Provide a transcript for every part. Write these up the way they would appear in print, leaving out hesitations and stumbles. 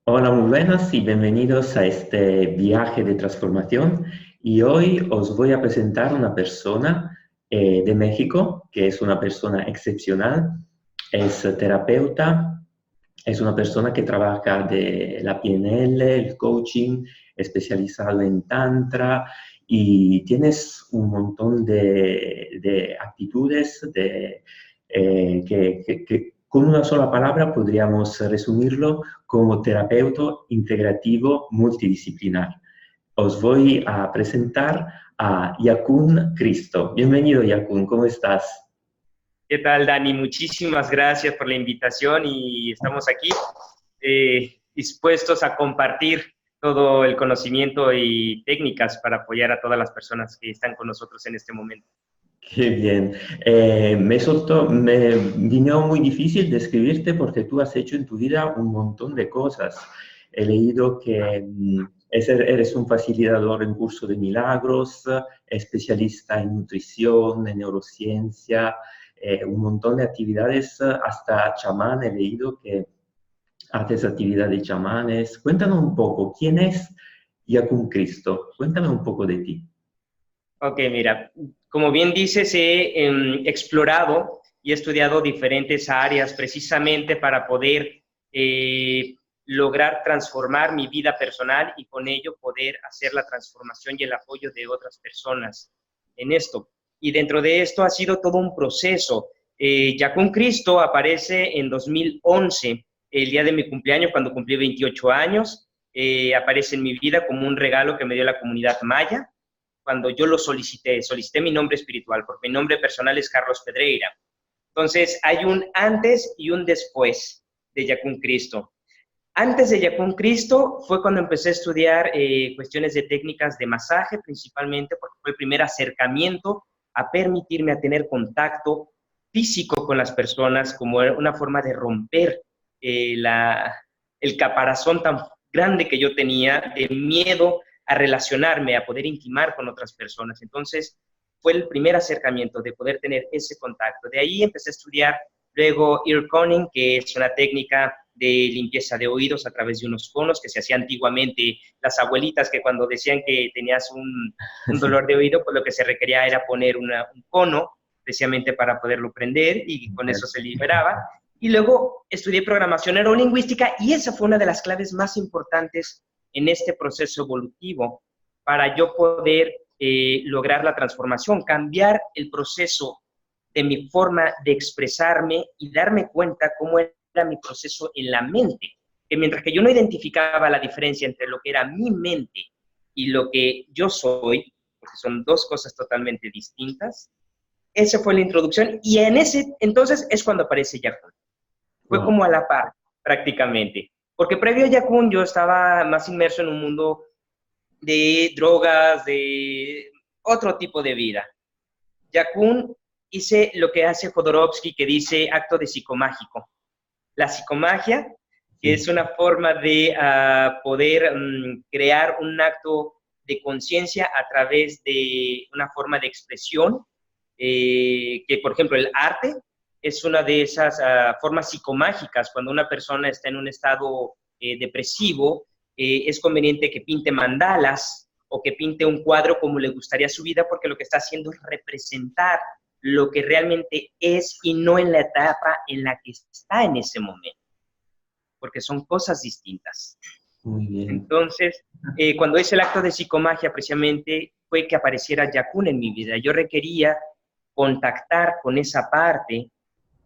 Hola, muy buenas y bienvenidos a este viaje de transformación. Y hoy os voy a presentar una persona de México, que es una persona excepcional, es terapeuta, es una persona que trabaja de la PNL, el coaching, especializado en Tantra y tienes un montón de actitudes que con una sola palabra podríamos resumirlo como terapeuta integrativo multidisciplinar. Os voy a presentar a Yakun Cristo. Bienvenido, Yakun, ¿cómo estás? ¿Qué tal, Dani? Muchísimas gracias por la invitación y estamos aquí dispuestos a compartir todo el conocimiento y técnicas para apoyar a todas las personas que están con nosotros en este momento. Qué bien. Me vino muy difícil describirte porque tú has hecho en tu vida un montón de cosas. He leído que eres un facilitador en curso de milagros, especialista en nutrición, en neurociencia, un montón de actividades, hasta chamán. He leído que haces actividades de chamanes. Cuéntanos un poco, ¿quién es Yakun Cristo? Cuéntame un poco de ti. Ok, mira, como bien dices, he explorado y he estudiado diferentes áreas precisamente para poder lograr transformar mi vida personal y con ello poder hacer la transformación y el apoyo de otras personas en esto. Y dentro de esto ha sido todo un proceso. Yakun Cristo aparece en 2011, el día de mi cumpleaños, cuando cumplí 28 años. Aparece en mi vida como un regalo que me dio la comunidad maya cuando yo lo solicité mi nombre espiritual, porque mi nombre personal es Carlos Pedreira. Entonces, hay un antes y un después de Yakun Cristo. Antes de Yakun Cristo fue cuando empecé a estudiar cuestiones de técnicas de masaje, principalmente porque fue el primer acercamiento a permitirme a tener contacto físico con las personas, como una forma de romper el caparazón tan grande que yo tenía de miedo a relacionarme, a poder intimar con otras personas. Entonces, fue el primer acercamiento de poder tener ese contacto. De ahí empecé a estudiar luego ear conning, que es una técnica de limpieza de oídos a través de unos conos que se hacía antiguamente las abuelitas, que cuando decían que tenías un Sí. dolor de oído, pues lo que se requería era poner un cono precisamente para poderlo prender y con eso se liberaba. Y luego estudié programación neurolingüística y esa fue una de las claves más importantes en este proceso evolutivo para yo poder lograr la transformación, cambiar el proceso de mi forma de expresarme y darme cuenta cómo era mi proceso en la mente. Que mientras que yo no identificaba la diferencia entre lo que era mi mente y lo que yo soy, porque son dos cosas totalmente distintas, esa fue la introducción y en ese entonces es cuando aparece Yakun. Fue Wow. como a la par, prácticamente. Porque previo a Yakun yo estaba más inmerso en un mundo de drogas, de otro tipo de vida. Yakun hice lo que hace Jodorowsky, que dice acto de psicomágico. La psicomagia, que Sí. es una forma de poder crear un acto de conciencia a través de una forma de expresión, que por ejemplo el arte es una de esas formas psicomágicas. Cuando una persona está en un estado depresivo, es conveniente que pinte mandalas o que pinte un cuadro como le gustaría a su vida, porque lo que está haciendo es representar lo que realmente es y no en la etapa en la que está en ese momento, porque son cosas distintas. Muy bien. Entonces, cuando hice el acto de psicomagia, precisamente fue que apareciera Yakun en mi vida. Yo requería contactar con esa parte,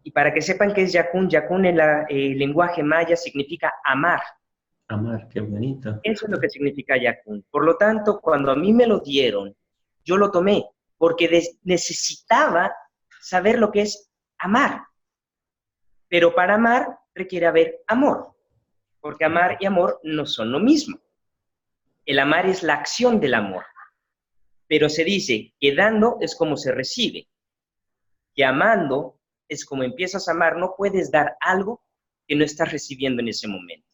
y para que sepan qué es Yakun, Yakun en el lenguaje maya significa amar. Amar, qué bonito. Eso es lo que significa Yakun. Por lo tanto, cuando a mí me lo dieron, yo lo tomé, porque necesitaba saber lo que es amar. Pero para amar requiere haber amor, porque amar y amor no son lo mismo. El amar es la acción del amor, pero se dice que dando es como se recibe, que amando es como empiezas a amar, no puedes dar algo que no estás recibiendo en ese momento.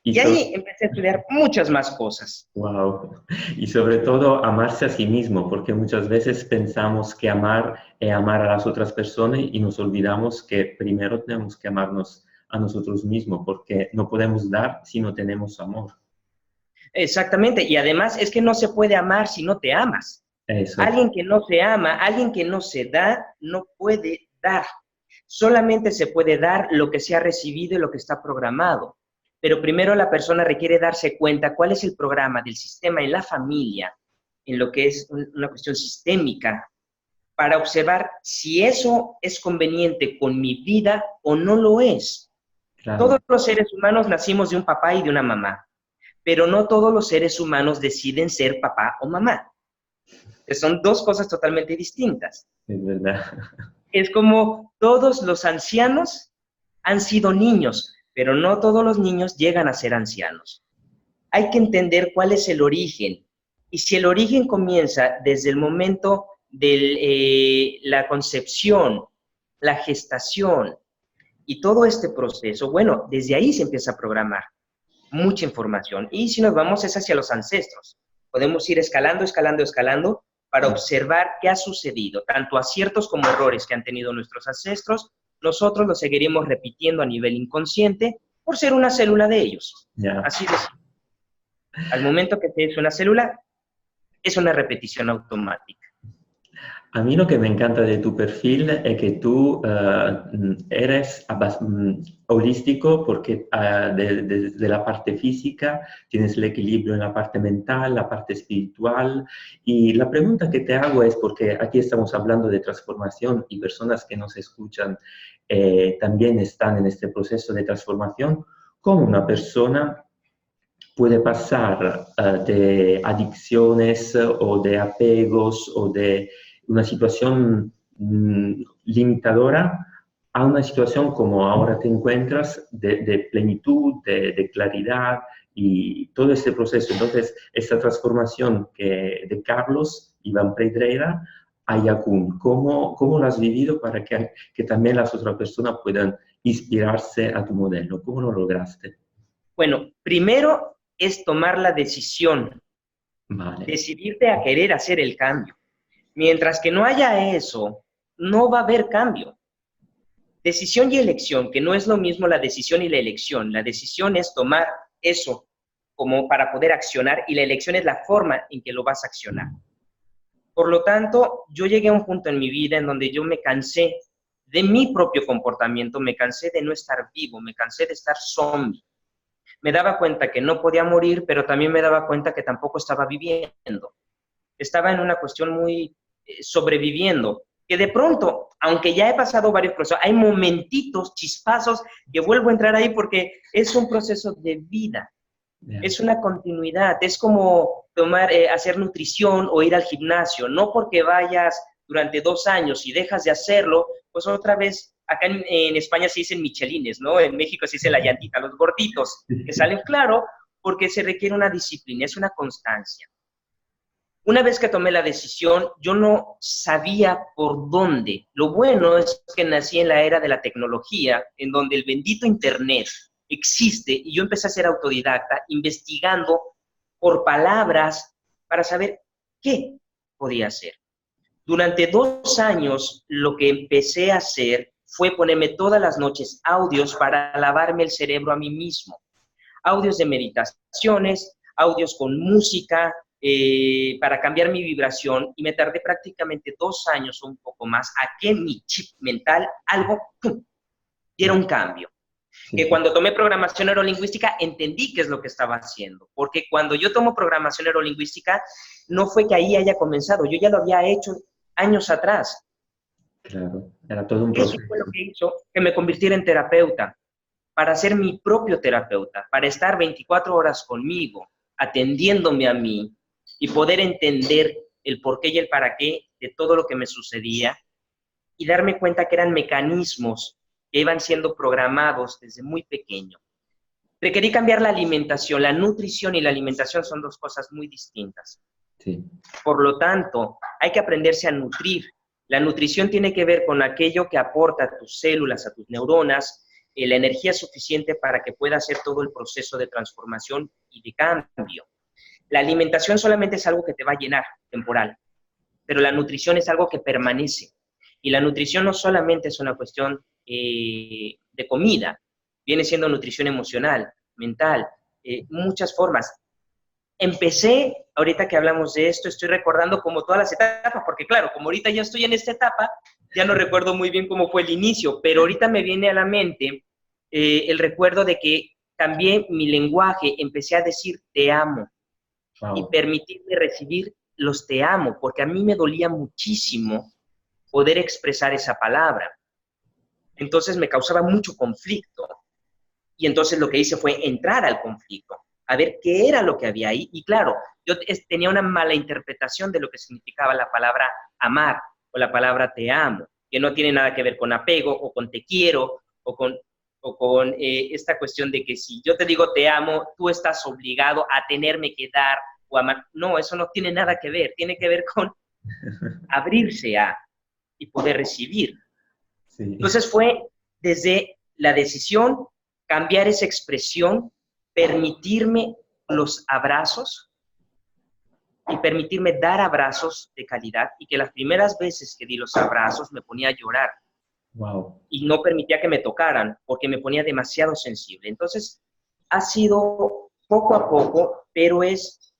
Y Y ahí empecé a estudiar muchas más cosas. wow. Y sobre todo amarse a sí mismo, porque muchas veces pensamos que amar es amar a las otras personas y nos olvidamos que primero tenemos que amarnos a nosotros mismos, porque no podemos dar si no tenemos amor. Exactamente, y además es que no se puede amar si no te amas. Eso, Alguien que no se ama, alguien que no se da, no puede dar. Solamente se puede dar lo que se ha recibido y lo que está programado. Pero primero la persona requiere darse cuenta cuál es el programa del sistema en la familia, en lo que es una cuestión sistémica, para observar si eso es conveniente con mi vida o no lo es. Todos claro, los seres humanos nacimos de un papá y de una mamá, pero no todos los seres humanos deciden ser papá o mamá. Son dos cosas totalmente distintas. es verdad. Es como todos los ancianos han sido niños, pero no todos los niños llegan a ser ancianos. Hay que entender cuál es el origen. Y si el origen comienza desde el momento de la concepción, la gestación y todo este proceso, bueno, desde ahí se empieza a programar mucha información. Y si nos vamos es hacia los ancestros. Podemos ir escalando, escalando, escalando para observar qué ha sucedido, tanto aciertos como errores que han tenido nuestros ancestros. Nosotros lo seguiremos repitiendo a nivel inconsciente por ser una célula de ellos. Ya. Así de simple. Al momento que es una célula, es una repetición automática. A mí lo que me encanta de tu perfil es que tú eres holístico porque desde la parte física tienes el equilibrio en la parte mental, la parte espiritual. Y la pregunta que te hago es, porque aquí estamos hablando de transformación y personas que nos escuchan también están en este proceso de transformación, ¿cómo una persona puede pasar de adicciones o de apegos o de una situación limitadora a una situación como ahora te encuentras de plenitud, de claridad y todo este proceso? Entonces, esta transformación de Carlos Iván Pedreira a Yakun, ¿cómo lo has vivido para que también las otras personas puedan inspirarse a tu modelo? ¿Cómo lo lograste? Bueno, primero es tomar la decisión, Vale. decidirte a querer hacer el cambio. Mientras que no haya eso, no va a haber cambio. Decisión y elección, que no es lo mismo la decisión y la elección. La decisión es tomar eso como para poder accionar y la elección es la forma en que lo vas a accionar. Por lo tanto, yo llegué a un punto en mi vida en donde yo me cansé de mi propio comportamiento, me cansé de no estar vivo, me cansé de estar zombie. Me daba cuenta que no podía morir, pero también me daba cuenta que tampoco estaba viviendo. Estaba en una cuestión muy sobreviviendo, que de pronto, aunque ya he pasado varios procesos, hay momentitos, chispazos, que vuelvo a entrar ahí porque es un proceso de vida, es una continuidad, es como hacer nutrición o ir al gimnasio, no porque vayas durante 2 años y dejas de hacerlo, pues otra vez, acá en España se dicen michelines, ¿no? En México se dice la llantita, los gorditos, que salen claro porque se requiere una disciplina, es una constancia. Una vez que tomé la decisión, yo no sabía por dónde. Lo bueno es que nací en la era de la tecnología, en donde el bendito Internet existe, y yo empecé a ser autodidacta, investigando por palabras para saber qué podía hacer. Durante 2 años, lo que empecé a hacer fue ponerme todas las noches audios para lavarme el cerebro a mí mismo. Audios de meditaciones, audios con música, para cambiar mi vibración, y me tardé prácticamente 2 años o un poco más a que mi chip mental algo diera un cambio. Sí. Que cuando tomé programación neurolingüística entendí qué es lo que estaba haciendo, porque cuando yo tomo programación neurolingüística no fue que ahí haya comenzado, yo ya lo había hecho años atrás. Claro, era todo un proceso. Eso fue lo que hizo que me convirtiera en terapeuta, para ser mi propio terapeuta, para estar 24 horas conmigo, atendiéndome a mí y poder entender el por qué y el para qué de todo lo que me sucedía y darme cuenta que eran mecanismos que iban siendo programados desde muy pequeño. Requerí cambiar la alimentación. La nutrición y la alimentación son 2 cosas muy distintas. Sí. Por lo tanto, hay que aprenderse a nutrir. La nutrición tiene que ver con aquello que aporta a tus células, a tus neuronas, la energía suficiente para que pueda hacer todo el proceso de transformación y de cambio. La alimentación solamente es algo que te va a llenar, temporal, pero la nutrición es algo que permanece. Y la nutrición no solamente es una cuestión de comida, viene siendo nutrición emocional, mental, muchas formas. Empecé, ahorita que hablamos de esto, estoy recordando como todas las etapas, porque claro, como ahorita ya estoy en esta etapa, ya no recuerdo muy bien cómo fue el inicio, pero ahorita me viene a la mente el recuerdo de que cambié mi lenguaje, empecé a decir te amo y permitirme recibir los te amo, porque a mí me dolía muchísimo poder expresar esa palabra. Entonces me causaba mucho conflicto. Y entonces lo que hice fue entrar al conflicto, a ver qué era lo que había ahí. Y claro, yo tenía una mala interpretación de lo que significaba la palabra amar o la palabra te amo, que no tiene nada que ver con apego o con te quiero o con esta cuestión de que si yo te digo te amo, tú estás obligado a tenerme que dar o amar. No, eso no tiene nada que ver. Tiene que ver con abrirse a y poder recibir. Sí. Entonces fue desde la decisión cambiar esa expresión, permitirme los abrazos y permitirme dar abrazos de calidad, y que las primeras veces que di los abrazos me ponía a llorar. Wow. Y no permitía que me tocaran porque me ponía demasiado sensible. Entonces ha sido poco a poco, pero es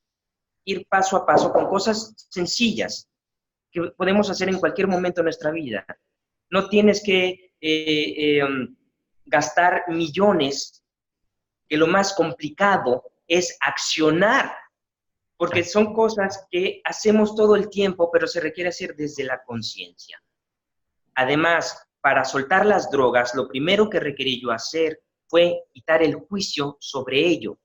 ir paso a paso con cosas sencillas que podemos hacer en cualquier momento de nuestra vida. No tienes que gastar millones, que lo más complicado es accionar, porque son cosas que hacemos todo el tiempo, pero se requiere hacer desde la conciencia. Además, para soltar las drogas, lo primero que requerí yo hacer fue quitar el juicio sobre ello.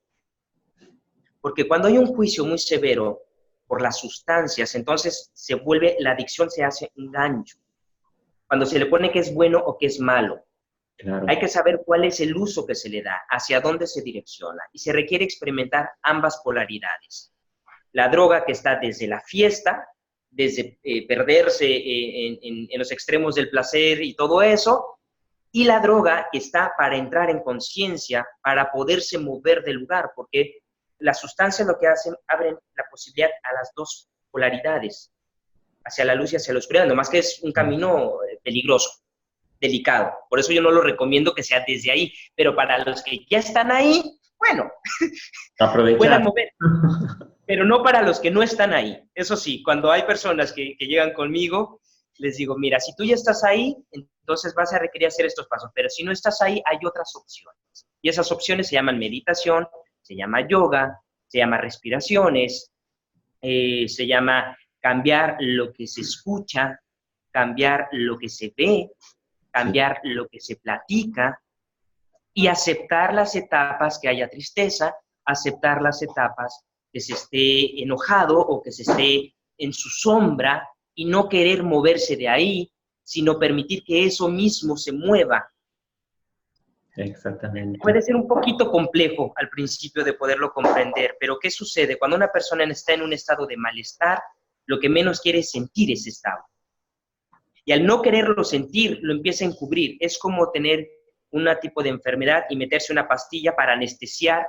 Porque cuando hay un juicio muy severo por las sustancias, entonces la adicción se hace un gancho. Cuando se le pone que es bueno o que es malo. Claro. Hay que saber cuál es el uso que se le da, hacia dónde se direcciona, y se requiere experimentar ambas polaridades. La droga que está desde la fiesta, desde perderse en los extremos del placer y todo eso, y la droga que está para entrar en conciencia, para poderse mover del lugar, porque las sustancias lo que hacen, abren la posibilidad a las dos polaridades, hacia la luz y hacia la oscuridad, nomás que es un camino peligroso, delicado. Por eso yo no lo recomiendo que sea desde ahí, pero para los que ya están ahí, bueno, puedan mover. Pero no para los que no están ahí. Eso sí, cuando hay personas que llegan conmigo, les digo, mira, si tú ya estás ahí, entonces vas a requerir hacer estos pasos, pero si no estás ahí, hay otras opciones. Y esas opciones se llaman meditación, se llama yoga, se llama respiraciones, se llama cambiar lo que se escucha, cambiar lo que se ve, cambiar lo que se platica y aceptar las etapas que haya tristeza, aceptar las etapas que se esté enojado o que se esté en su sombra y no querer moverse de ahí, sino permitir que eso mismo se mueva. Exactamente. Puede ser un poquito complejo al principio de poderlo comprender, pero ¿qué sucede? Cuando una persona está en un estado de malestar, lo que menos quiere es sentir ese estado. Y al no quererlo sentir, lo empieza a encubrir. Es como tener un tipo de enfermedad y meterse una pastilla para anestesiar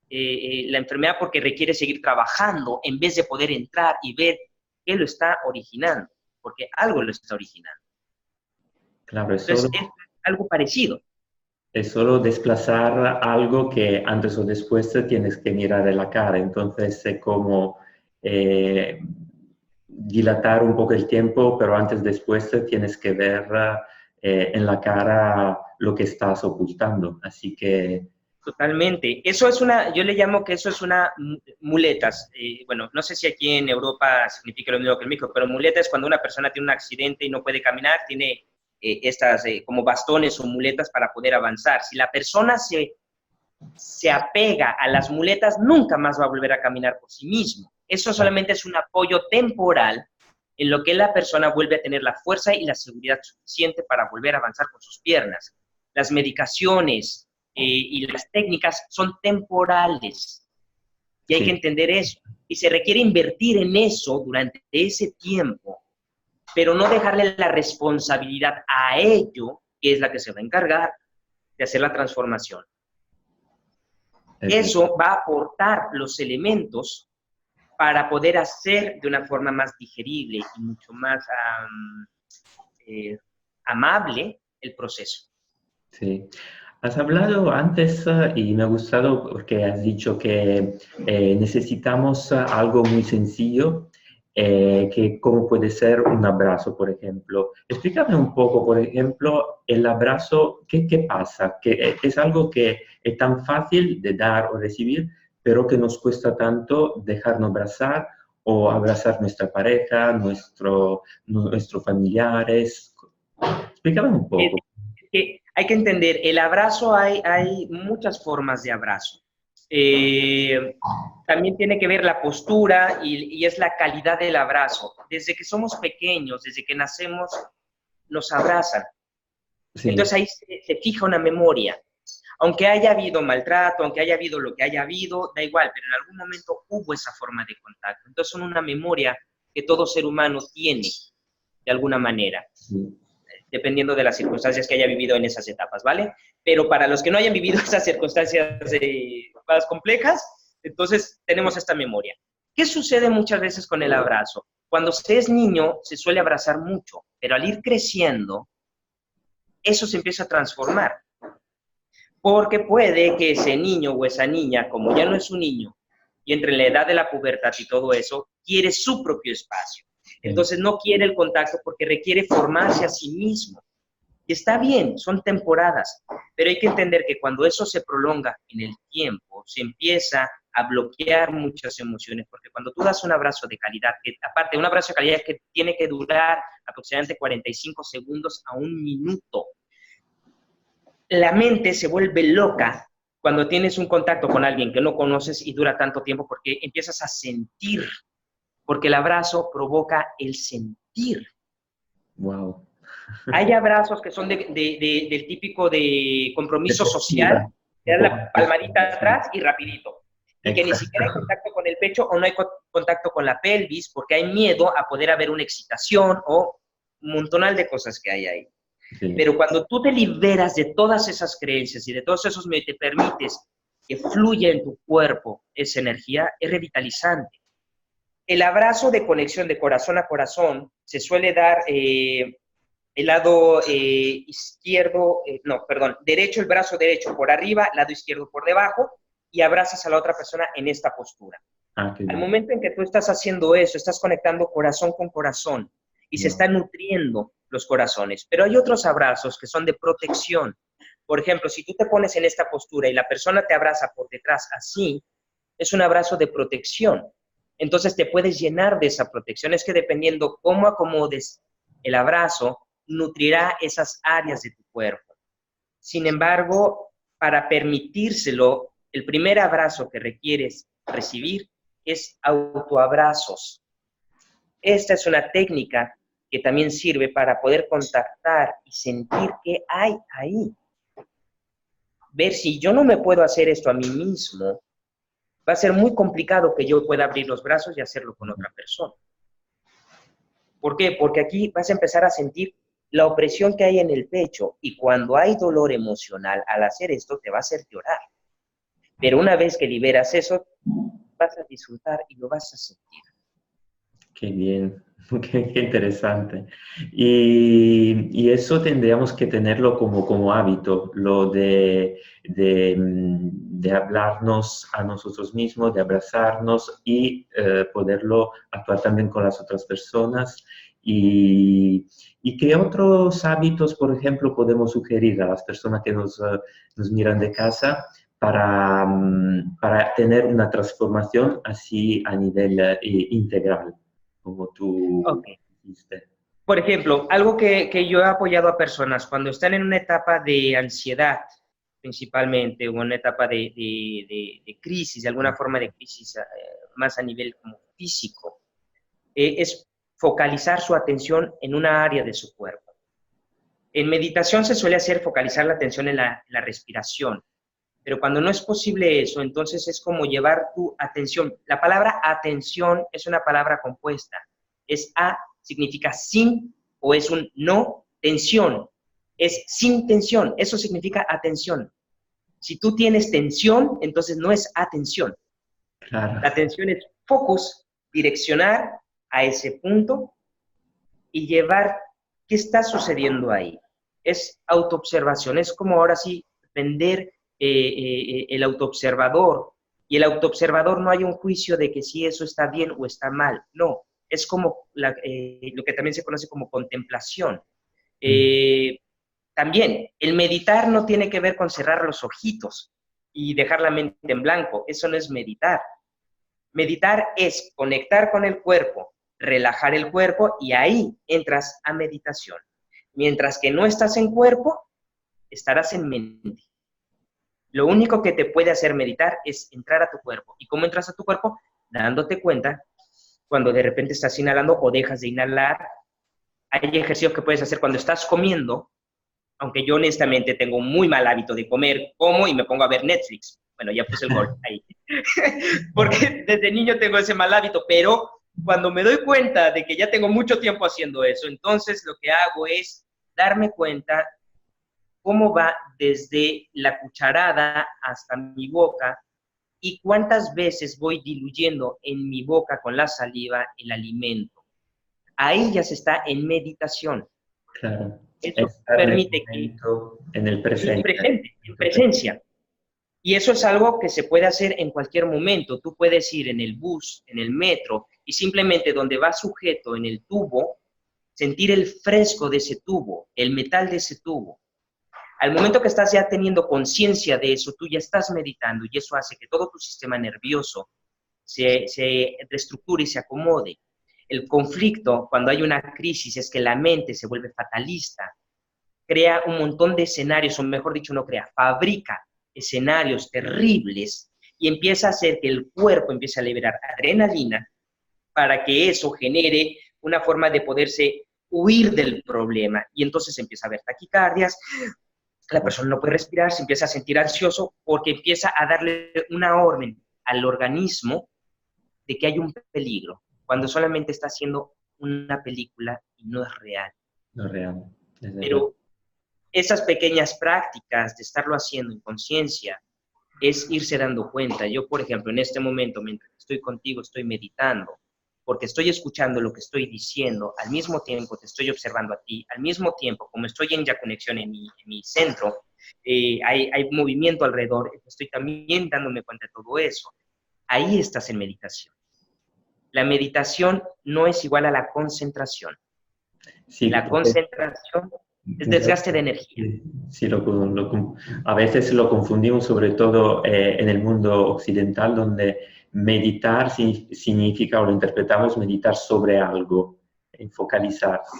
la enfermedad porque requiere seguir trabajando en vez de poder entrar y ver qué lo está originando, porque algo lo está originando. Claro, entonces es algo parecido. Es solo desplazar algo que antes o después te tienes que mirar en la cara. Entonces es como dilatar un poco el tiempo, pero antes después tienes que ver en la cara lo que estás ocultando. Así que... Totalmente. Eso es yo le llamo que eso es una muletas. Bueno, no sé si aquí en Europa significa lo mismo que en México, pero muleta es cuando una persona tiene un accidente y no puede caminar, tiene estas como bastones o muletas para poder avanzar. Si la persona se apega a las muletas, nunca más va a volver a caminar por sí mismo. Eso solamente es un apoyo temporal en lo que la persona vuelve a tener la fuerza y la seguridad suficiente para volver a avanzar con sus piernas. Las medicaciones y las técnicas son temporales y hay que entender eso. Y se requiere invertir en eso durante ese tiempo, pero no dejarle la responsabilidad a ello, que es la que se va a encargar de hacer la transformación. Eso va a aportar los elementos para poder hacer de una forma más digerible y mucho más amable el proceso. Sí. Has hablado antes y me ha gustado porque has dicho que necesitamos algo muy sencillo, que como puede ser un abrazo, por ejemplo. Explícame un poco, por ejemplo, el abrazo, ¿qué pasa? Que es algo que es tan fácil de dar o recibir, pero que nos cuesta tanto dejarnos abrazar o abrazar nuestra pareja, nuestros familiares. Explícame un Es poco. que hay que entender, el abrazo, hay muchas formas de abrazo. También tiene que ver la postura y es la calidad del abrazo. Desde que somos pequeños, desde que nacemos, nos abrazan. Sí. Entonces ahí se fija una memoria. Aunque haya habido maltrato, aunque haya habido lo que haya habido, da igual, pero en algún momento hubo esa forma de contacto. Entonces son una memoria que todo ser humano tiene de alguna manera, Sí. dependiendo de las circunstancias que haya vivido en esas etapas, ¿vale? Pero para los que no hayan vivido esas circunstancias más complejas, entonces tenemos esta memoria. ¿Qué sucede muchas veces con el abrazo? Cuando se es niño, se suele abrazar mucho, pero al ir creciendo, eso se empieza a transformar. Porque puede que ese niño o esa niña, como ya no es un niño, y entre la edad de la pubertad y todo eso, quiere su propio espacio. Sí. Entonces no quiere el contacto porque requiere formarse a sí mismo. Y está bien, son temporadas, pero hay que entender que cuando eso se prolonga en el tiempo, se empieza a bloquear muchas emociones, porque cuando tú das un abrazo de calidad, que aparte un abrazo de calidad que tiene que durar aproximadamente 45 segundos a un minuto, la mente se vuelve loca cuando tienes un contacto con alguien que no conoces y dura tanto tiempo porque empiezas a sentir, porque el abrazo provoca el sentir. Wow. Hay abrazos que son del típico de compromiso social, Efectiva. te das la palmadita Sí. atrás y rapidito. Y que ni siquiera hay Exacto. contacto con el pecho o no hay contacto con la pelvis porque hay miedo a poder haber una excitación o un montonal de cosas que hay ahí. Sí. Pero cuando tú te liberas de todas esas creencias y de todos esos medios, te permites que fluya en tu cuerpo esa energía, es revitalizante. El abrazo de conexión de corazón a corazón se suele dar el lado izquierdo, no, perdón, derecho, el brazo derecho por arriba, lado izquierdo por debajo, y abrazas a la otra persona en esta postura. Ah, qué Al bien. momento en que tú estás haciendo eso, estás conectando corazón con corazón y se Wow. están nutriendo los corazones. Pero hay otros abrazos que son de protección. Por ejemplo, si tú te pones en esta postura y la persona te abraza por detrás así, es un abrazo de protección. Entonces te puedes llenar de esa protección. Es que dependiendo cómo acomodes el abrazo, nutrirá esas áreas de tu cuerpo. Sin embargo, para permitírselo, el primer abrazo que requieres recibir es autoabrazos. Esta es una técnica que también sirve para poder contactar y sentir qué hay ahí. Ver si yo no me puedo hacer esto a mí mismo, va a ser muy complicado que yo pueda abrir los brazos y hacerlo con otra persona. ¿Por qué? Porque aquí vas a empezar a sentir la opresión que hay en el pecho y cuando hay dolor emocional, al hacer esto te va a hacer llorar. Pero una vez que liberas eso, vas a disfrutar y lo vas a sentir. Qué bien. Qué interesante. Y eso tendríamos que tenerlo como hábito, lo de hablarnos a nosotros mismos, de abrazarnos y poderlo actuar también con las otras personas. ¿Y qué otros hábitos, por ejemplo, podemos sugerir a las personas que nos miran de casa para tener una transformación así a nivel integral, como tú Ok. dijiste? Por ejemplo, algo que yo he apoyado a personas cuando están en una etapa de ansiedad, principalmente, o una etapa de crisis, de alguna forma de crisis más a nivel como físico, es focalizar su atención en una área de su cuerpo. En meditación se suele hacer focalizar la atención en la respiración, pero cuando no es posible eso, entonces es como llevar tu atención. La palabra atención es una palabra compuesta. Es a, significa sin, o es un no, tensión. Es sin tensión, eso significa atención. Si tú tienes tensión, entonces no es atención. Claro, La atención es focus, direccionar a ese punto y llevar qué está sucediendo ahí. Es autoobservación, es como ahora sí suspender el autoobservador. Y el autoobservador no hay un juicio de que si eso está bien o está mal. No, es como lo que también se conoce como contemplación. También, el meditar no tiene que ver con cerrar los ojitos y dejar la mente en blanco. Eso no es meditar. Meditar es conectar con el cuerpo, relajar el cuerpo y ahí entras a meditación. Mientras que no estás en cuerpo, estarás en mente. Lo único que te puede hacer meditar es entrar a tu cuerpo. ¿Y cómo entras a tu cuerpo? Dándote cuenta cuando de repente estás inhalando o dejas de inhalar. Hay ejercicios que puedes hacer cuando estás comiendo, aunque yo honestamente tengo un muy mal hábito de comer, como y me pongo a ver Netflix. Bueno, ya puse el gol ahí. Porque desde niño tengo ese mal hábito, pero cuando me doy cuenta de que ya tengo mucho tiempo haciendo eso, entonces lo que hago es darme cuenta cómo va desde la cucharada hasta mi boca y cuántas veces voy diluyendo en mi boca con la saliva el alimento. Ahí ya se está en meditación. Claro. Eso Estar permite que en el presente. en presencia. Y eso es algo que se puede hacer en cualquier momento. Tú puedes ir en el bus, en el metro, y simplemente donde vas sujeto en el tubo, sentir el fresco de ese tubo, el metal de ese tubo. Al momento que estás ya teniendo conciencia de eso, tú ya estás meditando y eso hace que todo tu sistema nervioso se reestructure y se acomode. El conflicto, cuando hay una crisis, es que la mente se vuelve fatalista, crea un montón de escenarios, o mejor dicho, no crea, fabrica escenarios terribles y empieza a hacer que el cuerpo empiece a liberar adrenalina para que eso genere una forma de poderse huir del problema. Y entonces empieza a haber taquicardias, la persona no puede respirar, se empieza a sentir ansioso porque empieza a darle una orden al organismo de que hay un peligro, cuando solamente está haciendo una película y no es real. No real. Pero esas pequeñas prácticas de estarlo haciendo en conciencia es irse dando cuenta. Yo, por ejemplo, en este momento, mientras estoy contigo, estoy meditando, porque estoy escuchando lo que estoy diciendo, al mismo tiempo te estoy observando a ti, al mismo tiempo, como estoy en ya conexión en mi centro, hay movimiento alrededor, estoy también dándome cuenta de todo eso. Ahí estás en meditación. La meditación no es igual a la concentración. Sí, La concentración es desgaste de energía. Sí, a veces lo confundimos, sobre todo en el mundo occidental, donde meditar significa, o lo interpretamos, meditar sobre algo, focalizarse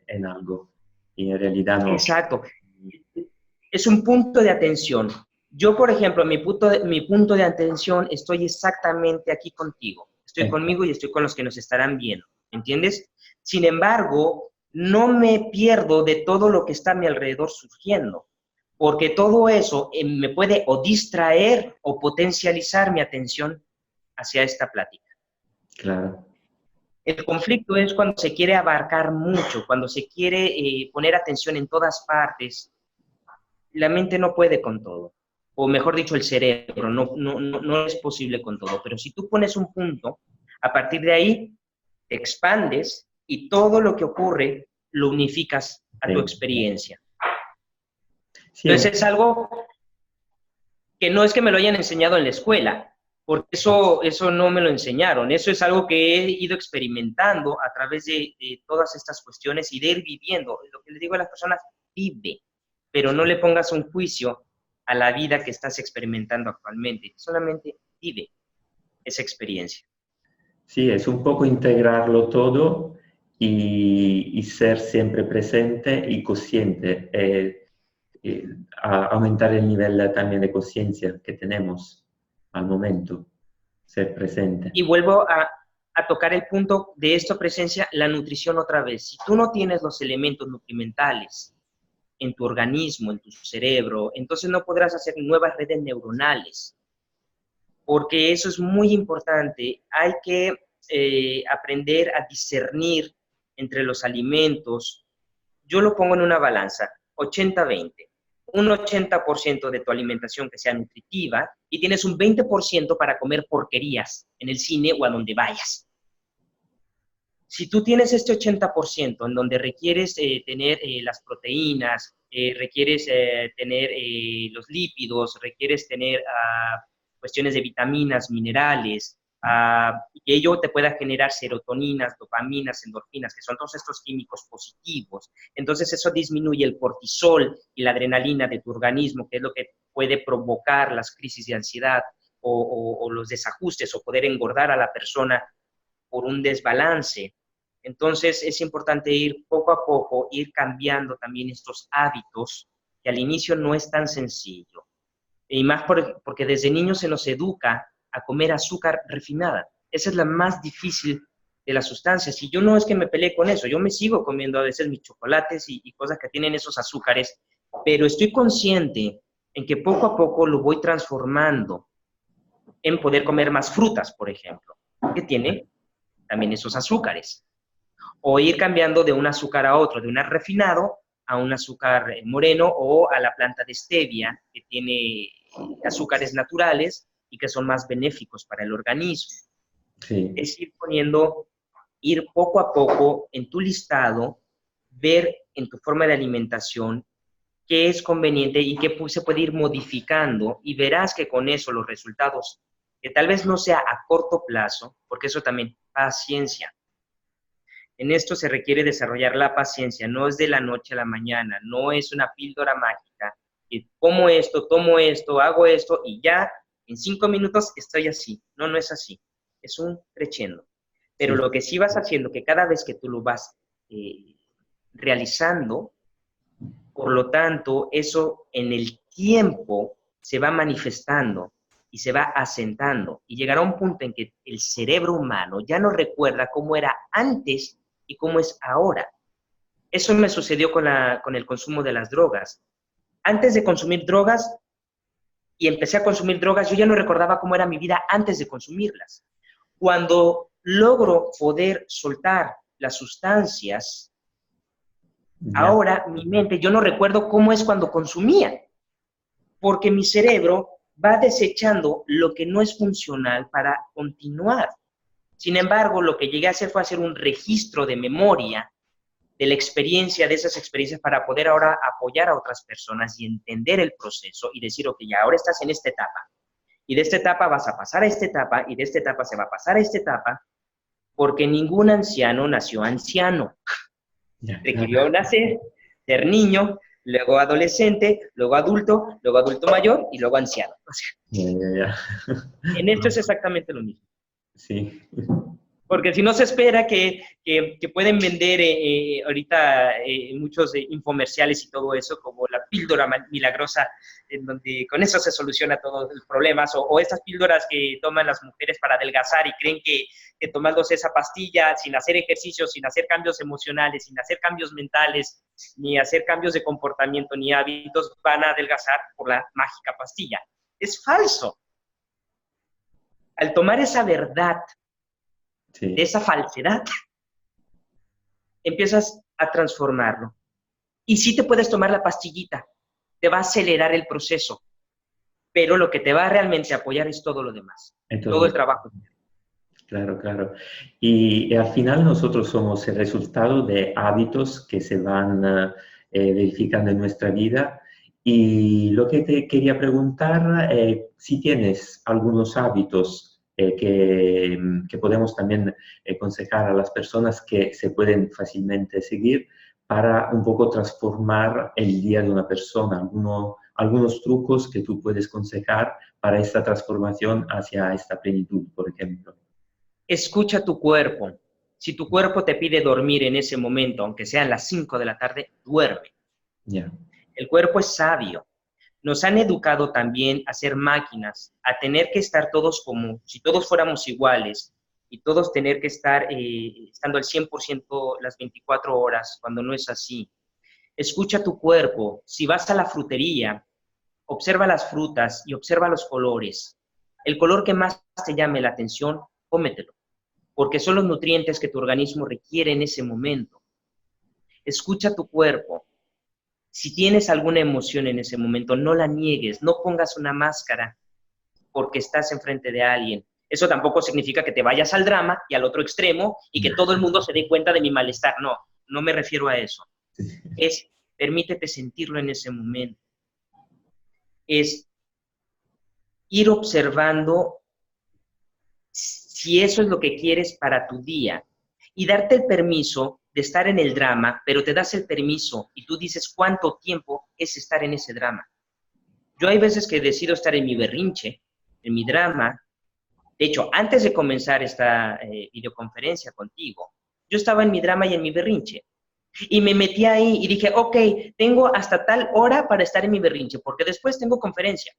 en algo. Y en realidad no. Exacto. Es un punto de atención. Yo, por ejemplo, mi punto de atención, estoy exactamente aquí contigo. Estoy conmigo y estoy con los que nos estarán viendo. ¿Entiendes? Sin embargo, no me pierdo de todo lo que está a mi alrededor surgiendo, porque todo eso me puede o distraer o potencializar mi atención hacia esta plática. Claro. El conflicto es cuando se quiere abarcar mucho, cuando se quiere poner atención en todas partes. La mente no puede con todo, o mejor dicho, el cerebro no es posible con todo, pero si tú pones un punto, a partir de ahí te expandes y todo lo que ocurre lo unificas a tu experiencia. Sí. Entonces es algo que no es que me lo hayan enseñado en la escuela, porque eso no me lo enseñaron, eso es algo que he ido experimentando a través de todas estas cuestiones y de ir viviendo. Lo que le digo a las personas, vive, pero no le pongas un juicio a la vida que estás experimentando actualmente, solamente vive esa experiencia. Sí, es un poco integrarlo todo y ser siempre presente y consciente, aumentar el nivel también de conciencia que tenemos al momento, ser presente. Y vuelvo a tocar el punto de esta presencia, la nutrición otra vez. Si tú no tienes los elementos nutrimentales en tu organismo, en tu cerebro, entonces no podrás hacer nuevas redes neuronales, porque eso es muy importante. Hay que aprender a discernir entre los alimentos. Yo lo pongo en una balanza, 80-20. Un 80% de tu alimentación que sea nutritiva y tienes un 20% para comer porquerías en el cine o a donde vayas. Si tú tienes este 80% en donde requieres tener las proteínas, requieres tener los lípidos, requieres tener cuestiones de vitaminas, minerales, y que ello te pueda generar serotoninas, dopaminas, endorfinas, que son todos estos químicos positivos. Entonces eso disminuye el cortisol y la adrenalina de tu organismo, que es lo que puede provocar las crisis de ansiedad o los desajustes o poder engordar a la persona por un desbalance. Entonces es importante ir poco a poco, ir cambiando también estos hábitos, que al inicio no es tan sencillo. Y más porque desde niños se nos educa a comer azúcar refinada. Esa es la más difícil de las sustancias. Y yo no es que me peleé con eso, yo me sigo comiendo a veces mis chocolates y cosas que tienen esos azúcares, pero estoy consciente en que poco a poco lo voy transformando en poder comer más frutas, por ejemplo, que tiene también esos azúcares. O ir cambiando de un azúcar a otro, de un refinado a un azúcar moreno o a la planta de stevia, que tiene azúcares naturales y que son más benéficos para el organismo. Sí. Es ir poco a poco en tu listado, ver en tu forma de alimentación qué es conveniente y qué se puede ir modificando, y verás que con eso los resultados, que tal vez no sea a corto plazo, porque eso también, paciencia. En esto se requiere desarrollar la paciencia, no es de la noche a la mañana, no es una píldora mágica, que tomo esto, hago esto y ya en 5 minutos estoy así. No, no es así, es un crescendo. Pero Sí. lo que sí vas haciendo, que cada vez que tú lo vas realizando, por lo tanto, eso en el tiempo se va manifestando y se va asentando, y llegará un punto en que el cerebro humano ya no recuerda cómo era antes y cómo es ahora. Eso me sucedió con el consumo de las drogas. Antes de consumir drogas y empecé a consumir drogas, yo ya no recordaba cómo era mi vida antes de consumirlas. Cuando logro poder soltar las sustancias, Ya. ahora mi mente, yo no recuerdo cómo es cuando consumía, porque mi cerebro va desechando lo que no es funcional para continuar. Sin embargo, lo que llegué a hacer fue hacer un registro de memoria de la experiencia, de esas experiencias, para poder ahora apoyar a otras personas y entender el proceso y decir, ok, ya ahora estás en esta etapa, y de esta etapa vas a pasar a esta etapa, y de esta etapa se va a pasar a esta etapa, porque ningún anciano nació anciano. Ya. Requirió nacer, ser niño, luego adolescente, luego adulto mayor y luego anciano. O sea, Ya, ya, ya. en esto es exactamente lo mismo. Sí. Porque si no se espera que pueden vender ahorita muchos infomerciales y todo eso, como la píldora milagrosa, en donde con eso se soluciona todos los problemas, o estas píldoras que toman las mujeres para adelgazar y creen que tomándose esa pastilla, sin hacer ejercicio, sin hacer cambios emocionales, sin hacer cambios mentales, ni hacer cambios de comportamiento, ni hábitos, van a adelgazar por la mágica pastilla. Es falso. Al tomar esa verdad, Sí. de esa falsedad, empiezas a transformarlo. Y sí te puedes tomar la pastillita, te va a acelerar el proceso, pero lo que te va a realmente apoyar es todo lo demás, todo el trabajo. Claro, claro. Y al final nosotros somos el resultado de hábitos que se van verificando en nuestra vida. Y lo que te quería preguntar, si tienes algunos hábitos que podemos también aconsejar a las personas que se pueden fácilmente seguir para un poco transformar el día de una persona, algunos trucos que tú puedes aconsejar para esta transformación hacia esta plenitud, por ejemplo. Escucha tu cuerpo. Si tu cuerpo te pide dormir en ese momento, aunque sean las 5 de la tarde, duerme. Yeah. El cuerpo es sabio. Nos han educado también a ser máquinas, a tener que estar todos como si todos fuéramos iguales y todos tener que estar estando al 100% las 24 horas, cuando no es así. Escucha tu cuerpo. Si vas a la frutería, observa las frutas y observa los colores. El color que más te llame la atención, cómetelo, porque son los nutrientes que tu organismo requiere en ese momento. Escucha tu cuerpo. Si tienes alguna emoción en ese momento, no la niegues, no pongas una máscara porque estás enfrente de alguien. Eso tampoco significa que te vayas al drama y al otro extremo y que todo el mundo se dé cuenta de mi malestar. No, no me refiero a eso. Es permítete sentirlo en ese momento. Es ir observando si eso es lo que quieres para tu día y darte el permiso de estar en el drama, pero te das el permiso y tú dices cuánto tiempo es estar en ese drama. Yo hay veces que decido estar en mi berrinche, en mi drama. De hecho, antes de comenzar esta videoconferencia contigo, yo estaba en mi drama y en mi berrinche. Y me metí ahí y dije, ok, tengo hasta tal hora para estar en mi berrinche, porque después tengo conferencia.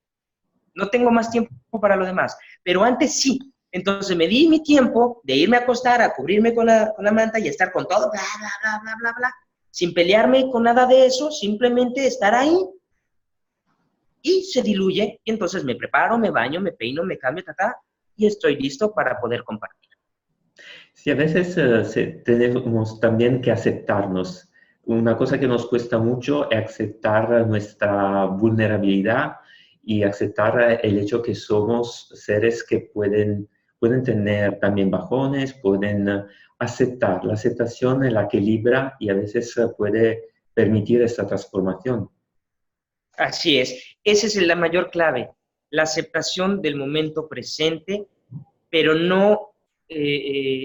No tengo más tiempo para lo demás. Pero antes sí. Entonces me di mi tiempo de irme a acostar, a cubrirme con la manta y estar con todo, bla, bla, bla, bla, bla, bla. Sin pelearme con nada de eso, simplemente estar ahí. Y se diluye. Y entonces me preparo, me baño, me peino, me cambio, y estoy listo para poder compartir. Sí, a veces tenemos también que aceptarnos. Una cosa que nos cuesta mucho es aceptar nuestra vulnerabilidad y aceptar el hecho que somos seres que pueden tener también bajones, pueden aceptar. La aceptación es la que libra y a veces puede permitir esta transformación. Así es. Esa es la mayor clave. La aceptación del momento presente, pero no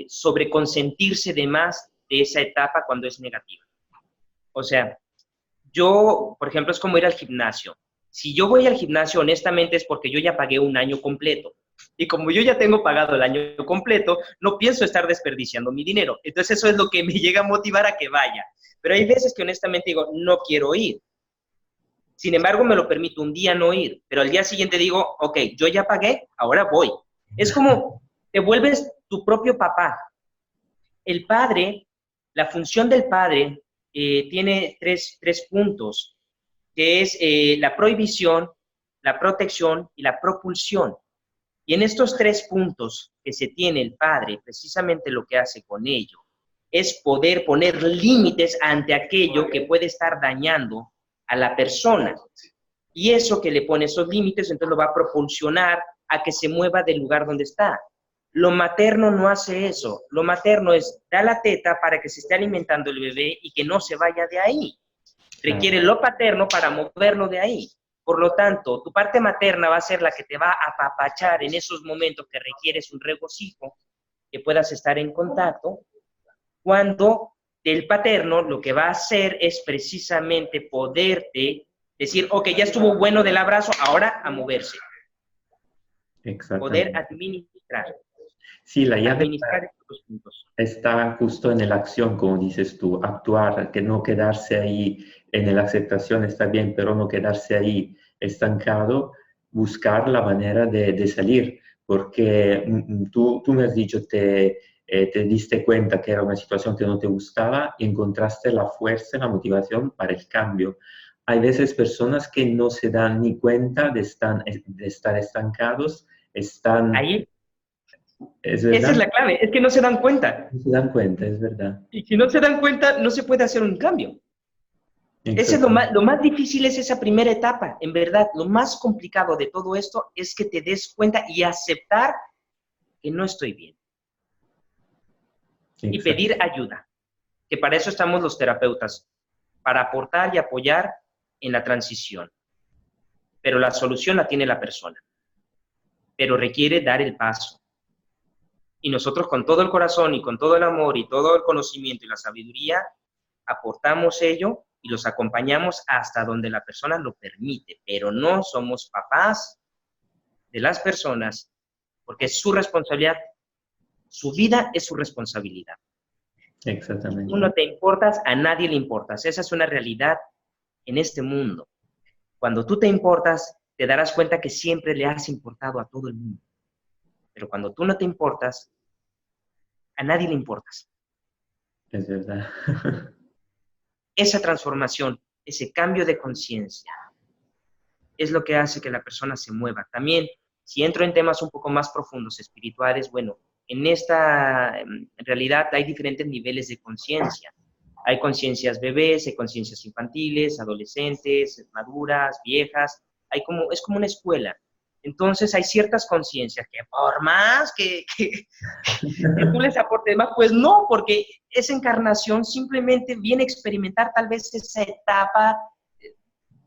sobreconsentirse de más de esa etapa cuando es negativa. O sea, yo, por ejemplo, es como ir al gimnasio. Si yo voy al gimnasio, honestamente, es porque yo ya pagué un año completo. Y como yo ya tengo pagado el año completo, no pienso estar desperdiciando mi dinero. Entonces eso es lo que me llega a motivar a que vaya. Pero hay veces que honestamente digo, no quiero ir. Sin embargo, me lo permito un día no ir, pero al día siguiente digo, ok, yo ya pagué, ahora voy. Es como te vuelves tu propio papá. El padre, la función del padre tiene tres puntos, que es la prohibición, la protección y la propulsión. Y en estos 3 puntos que se tiene el padre, precisamente lo que hace con ello es poder poner límites ante aquello que puede estar dañando a la persona. Y eso que le pone esos límites, entonces lo va a propulsionar a que se mueva del lugar donde está. Lo materno no hace eso. Lo materno es dar la teta para que se esté alimentando el bebé y que no se vaya de ahí. Requiere lo paterno para moverlo de ahí. Por lo tanto, tu parte materna va a ser la que te va a apapachar en esos momentos que requieres un regocijo, que puedas estar en contacto, cuando el paterno lo que va a hacer es precisamente poderte decir, ok, ya estuvo bueno del abrazo, ahora a moverse. Poder administrar. Sí, la llave administrar estos puntos. está justo en la acción, como dices tú, actuar, que no quedarse ahí en la aceptación está bien, pero no quedarse ahí estancado, buscar la manera de salir, porque tú me has dicho, te diste cuenta que era una situación que no te gustaba y encontraste la fuerza, la motivación para el cambio. Hay veces personas que no se dan ni cuenta de estar estancados, están... Ahí, ¿Es esa es verdad? la clave, es que no se dan cuenta. No se dan cuenta, es verdad. Y si no se dan cuenta, no se puede hacer un cambio. Ese es Exactamente. lo más difícil es esa primera etapa, en verdad. Lo más complicado de todo esto es que te des cuenta y aceptar que no estoy bien. Y pedir ayuda, que para eso estamos los terapeutas, para aportar y apoyar en la transición. Pero la solución la tiene la persona, pero requiere dar el paso. Y nosotros con todo el corazón y con todo el amor y todo el conocimiento y la sabiduría, aportamos ello y los acompañamos hasta donde la persona lo permite, pero no somos papás de las personas, porque es su responsabilidad, su vida es su responsabilidad. Exactamente. Tú no te importas, a nadie le importas. Esa es una realidad en este mundo. Cuando tú te importas, te darás cuenta que siempre le has importado a todo el mundo. Pero cuando tú no te importas, a nadie le importas. Es verdad. Esa transformación, ese cambio de conciencia, es lo que hace que la persona se mueva. También, si entro en temas un poco más profundos, espirituales, bueno, en esta realidad hay diferentes niveles de conciencia. Hay conciencias bebés, hay conciencias infantiles, adolescentes, maduras, viejas. Es como una escuela. Entonces hay ciertas conciencias que por más que tú les aportes más, pues no, porque esa encarnación simplemente viene a experimentar tal vez esa etapa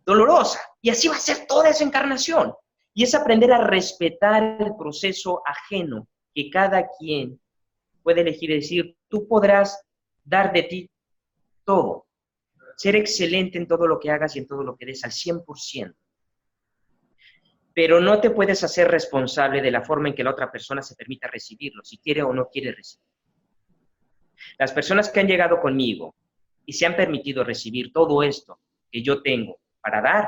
dolorosa. Y así va a ser toda esa encarnación. Y es aprender a respetar el proceso ajeno que cada quien puede elegir. Es decir, tú podrás dar de ti todo, ser excelente en todo lo que hagas y en todo lo que des al 100%. Pero no te puedes hacer responsable de la forma en que la otra persona se permita recibirlo, si quiere o no quiere recibirlo. Las personas que han llegado conmigo y se han permitido recibir todo esto que yo tengo para dar,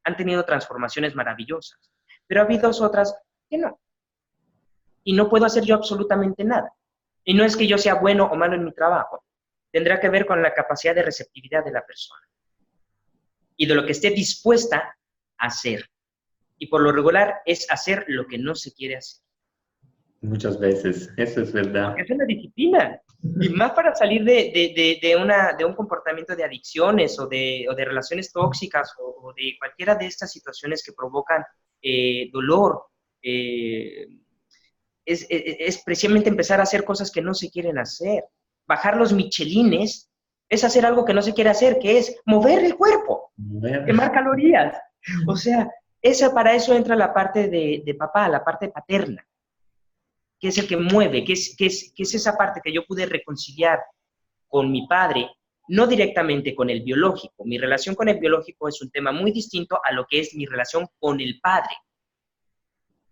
han tenido transformaciones maravillosas. Pero ha habido otras que no. Y no puedo hacer yo absolutamente nada. Y no es que yo sea bueno o malo en mi trabajo. Tendrá que ver con la capacidad de receptividad de la persona y de lo que esté dispuesta a hacer. Y por lo regular es hacer lo que no se quiere hacer. Muchas veces, eso es verdad. Porque es una disciplina. Y más para salir de un comportamiento de adicciones o de relaciones tóxicas o de cualquiera de estas situaciones que provocan dolor. Es precisamente empezar a hacer cosas que no se quieren hacer. Bajar los michelines es hacer algo que no se quiere hacer, que es mover el cuerpo, quemar calorías. O sea, para eso entra la parte de papá, la parte paterna, que es el que mueve, que es esa parte que yo pude reconciliar con mi padre, no directamente con el biológico. Mi relación con el biológico es un tema muy distinto a lo que es mi relación con el padre.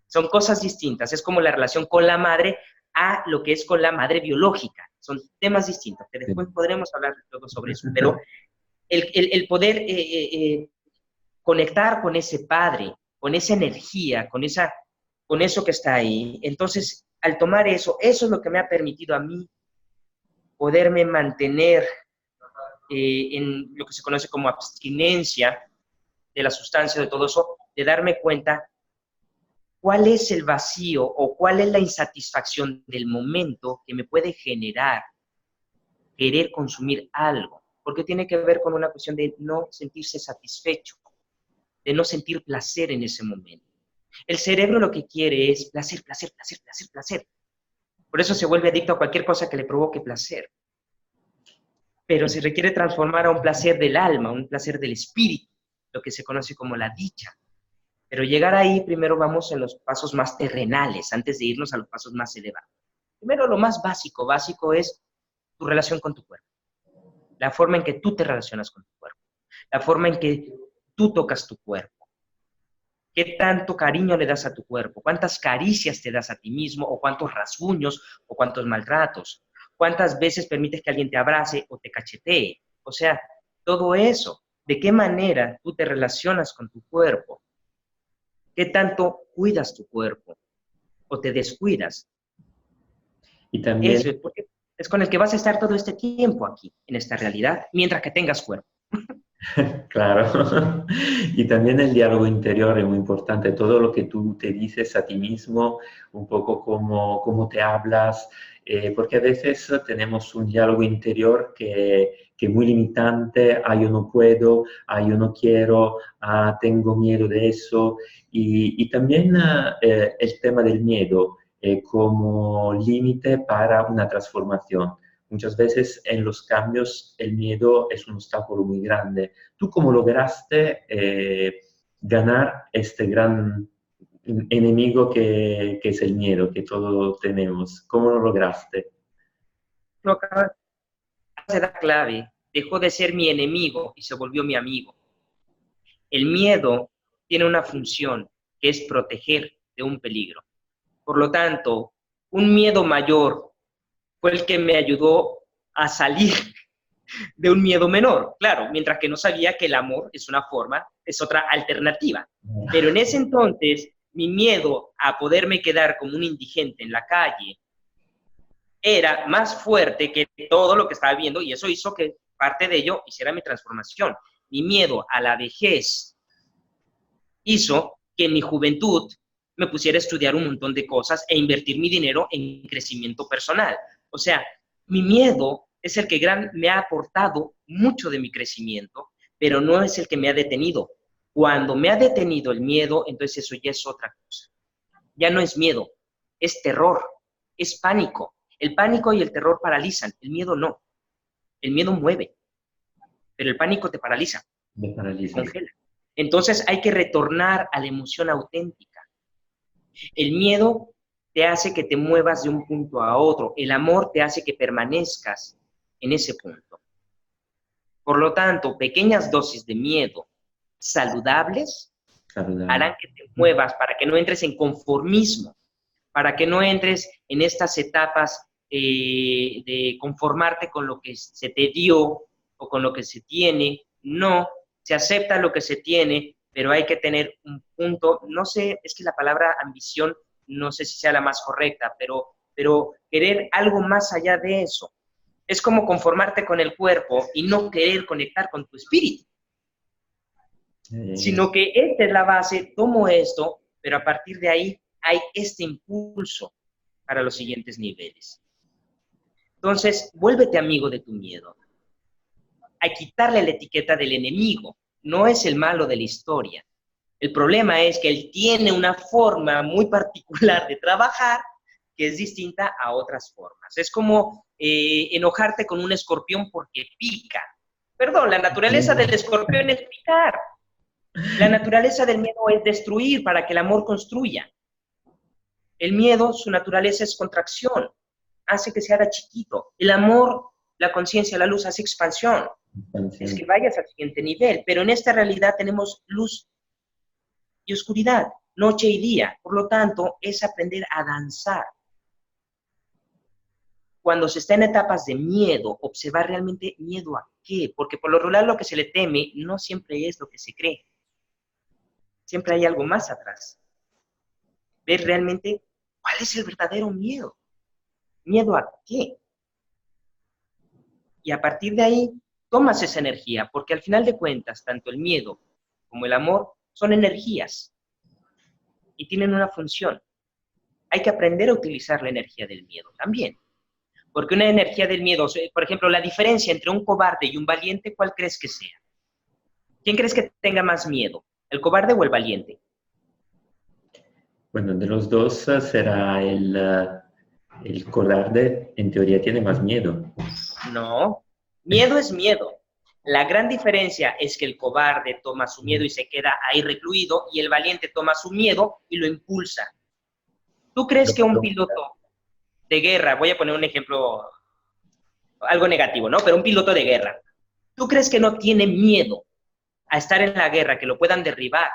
Son cosas distintas, es como la relación con la madre a lo que es con la madre biológica. Son temas distintos, que después podremos hablar todo sobre eso. Pero el poder conectar con ese padre, con esa energía, con eso que está ahí. Entonces, al tomar eso es lo que me ha permitido a mí poderme mantener en lo que se conoce como abstinencia de la sustancia, de todo eso, de darme cuenta cuál es el vacío o cuál es la insatisfacción del momento que me puede generar querer consumir algo, porque tiene que ver con una cuestión de no sentirse satisfecho, de no sentir placer en ese momento. El cerebro lo que quiere es placer, placer, placer, placer, placer. Por eso se vuelve adicto a cualquier cosa que le provoque placer. Pero se requiere transformar a un placer del alma, un placer del espíritu, lo que se conoce como la dicha. Pero llegar ahí, primero vamos en los pasos más terrenales, antes de irnos a los pasos más elevados. Primero, lo más básico es tu relación con tu cuerpo. La forma en que tú te relacionas con tu cuerpo. La forma en que tú tocas tu cuerpo. ¿Qué tanto cariño le das a tu cuerpo? ¿Cuántas caricias te das a ti mismo? ¿O cuántos rasguños? ¿O cuántos maltratos? ¿Cuántas veces permites que alguien te abrace o te cachetee? O sea, todo eso. ¿De qué manera tú te relacionas con tu cuerpo? ¿Qué tanto cuidas tu cuerpo? ¿O te descuidas? Y también... Eso es porque es con el que vas a estar todo este tiempo aquí, en esta realidad, mientras que tengas cuerpo. Claro, y también el diálogo interior es muy importante, todo lo que tú te dices a ti mismo, un poco cómo te hablas, porque a veces tenemos un diálogo interior que es muy limitante, yo no puedo, yo no quiero, tengo miedo de eso, y también el tema del miedo como límite para una transformación. Muchas veces en los cambios el miedo es un obstáculo muy grande. ¿Tú cómo lograste ganar este gran enemigo que es el miedo, que todos tenemos? ¿Cómo lo lograste? No, se da clave. Dejó de ser mi enemigo y se volvió mi amigo. El miedo tiene una función que es proteger de un peligro. Por lo tanto, un miedo mayor fue el que me ayudó a salir de un miedo menor. Claro, mientras que no sabía que el amor es una forma, es otra alternativa. Pero en ese entonces, mi miedo a poderme quedar como un indigente en la calle era más fuerte que todo lo que estaba viendo y eso hizo que parte de ello hiciera mi transformación. Mi miedo a la vejez hizo que en mi juventud me pusiera a estudiar un montón de cosas e invertir mi dinero en crecimiento personal. O sea, mi miedo es el que me ha aportado mucho de mi crecimiento, pero no es el que me ha detenido. Cuando me ha detenido el miedo, entonces eso ya es otra cosa. Ya no es miedo, es terror, es pánico. El pánico y el terror paralizan, el miedo no. El miedo mueve, pero el pánico te paraliza, Me te paraliza. congela. Entonces hay que retornar a la emoción auténtica. El miedo te hace que te muevas de un punto a otro. El amor te hace que permanezcas en ese punto. Por lo tanto, pequeñas dosis de miedo saludables Saludable. harán que te muevas para que no entres en conformismo, para que no entres en estas etapas de conformarte con lo que se te dio o con lo que se tiene. No, se acepta lo que se tiene, pero hay que tener un punto, no sé, es que la palabra ambición no sé si sea la más correcta, pero querer algo más allá de eso. Es como conformarte con el cuerpo y no querer conectar con tu espíritu, sino que esta es la base, tomo esto, pero a partir de ahí hay este impulso para los siguientes niveles. Entonces, vuélvete amigo de tu miedo. Hay que quitarle la etiqueta del enemigo. No es el malo de la historia. El problema es que él tiene una forma muy particular de trabajar que es distinta a otras formas. Es como enojarte con un escorpión porque pica. Perdón, la naturaleza del escorpión es picar. La naturaleza del miedo es destruir para que el amor construya. El miedo, su naturaleza es contracción, hace que se haga chiquito. El amor, la conciencia, la luz hace expansión. Es que vayas al siguiente nivel, pero en esta realidad tenemos luz y oscuridad, noche y día. Por lo tanto, es aprender a danzar. Cuando se está en etapas de miedo, observar realmente miedo a qué, porque por lo regular lo que se le teme no siempre es lo que se cree. Siempre hay algo más atrás. Ver realmente cuál es el verdadero miedo. ¿Miedo a qué? Y a partir de ahí, tomas esa energía, porque al final de cuentas, tanto el miedo como el amor son energías y tienen una función. Hay que aprender a utilizar la energía del miedo también. Porque una energía del miedo, por ejemplo, la diferencia entre un cobarde y un valiente, ¿cuál crees que sea? ¿Quién crees que tenga más miedo? ¿El cobarde o el valiente? Bueno, de los dos será el cobarde, en teoría tiene más miedo. No, miedo es miedo. La gran diferencia es que el cobarde toma su miedo y se queda ahí recluido y el valiente toma su miedo y lo impulsa. ¿Tú crees que un piloto de guerra, voy a poner un ejemplo, algo negativo, ¿no? Pero un piloto de guerra, ¿tú crees que no tiene miedo a estar en la guerra, que lo puedan derribar?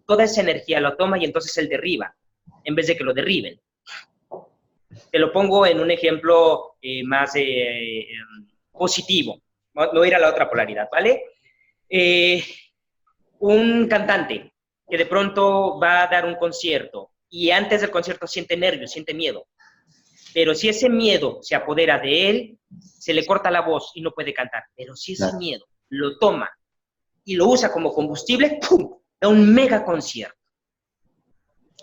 Toda esa energía lo toma y entonces él derriba, en vez de que lo derriben. Te lo pongo en un ejemplo más positivo. Me voy a ir a la otra polaridad, ¿vale? Un cantante que de pronto va a dar un concierto y antes del concierto siente nervios, siente miedo. Pero si ese miedo se apodera de él, se le corta la voz y no puede cantar. Pero si ese miedo lo toma y lo usa como combustible, ¡pum!, da un mega concierto.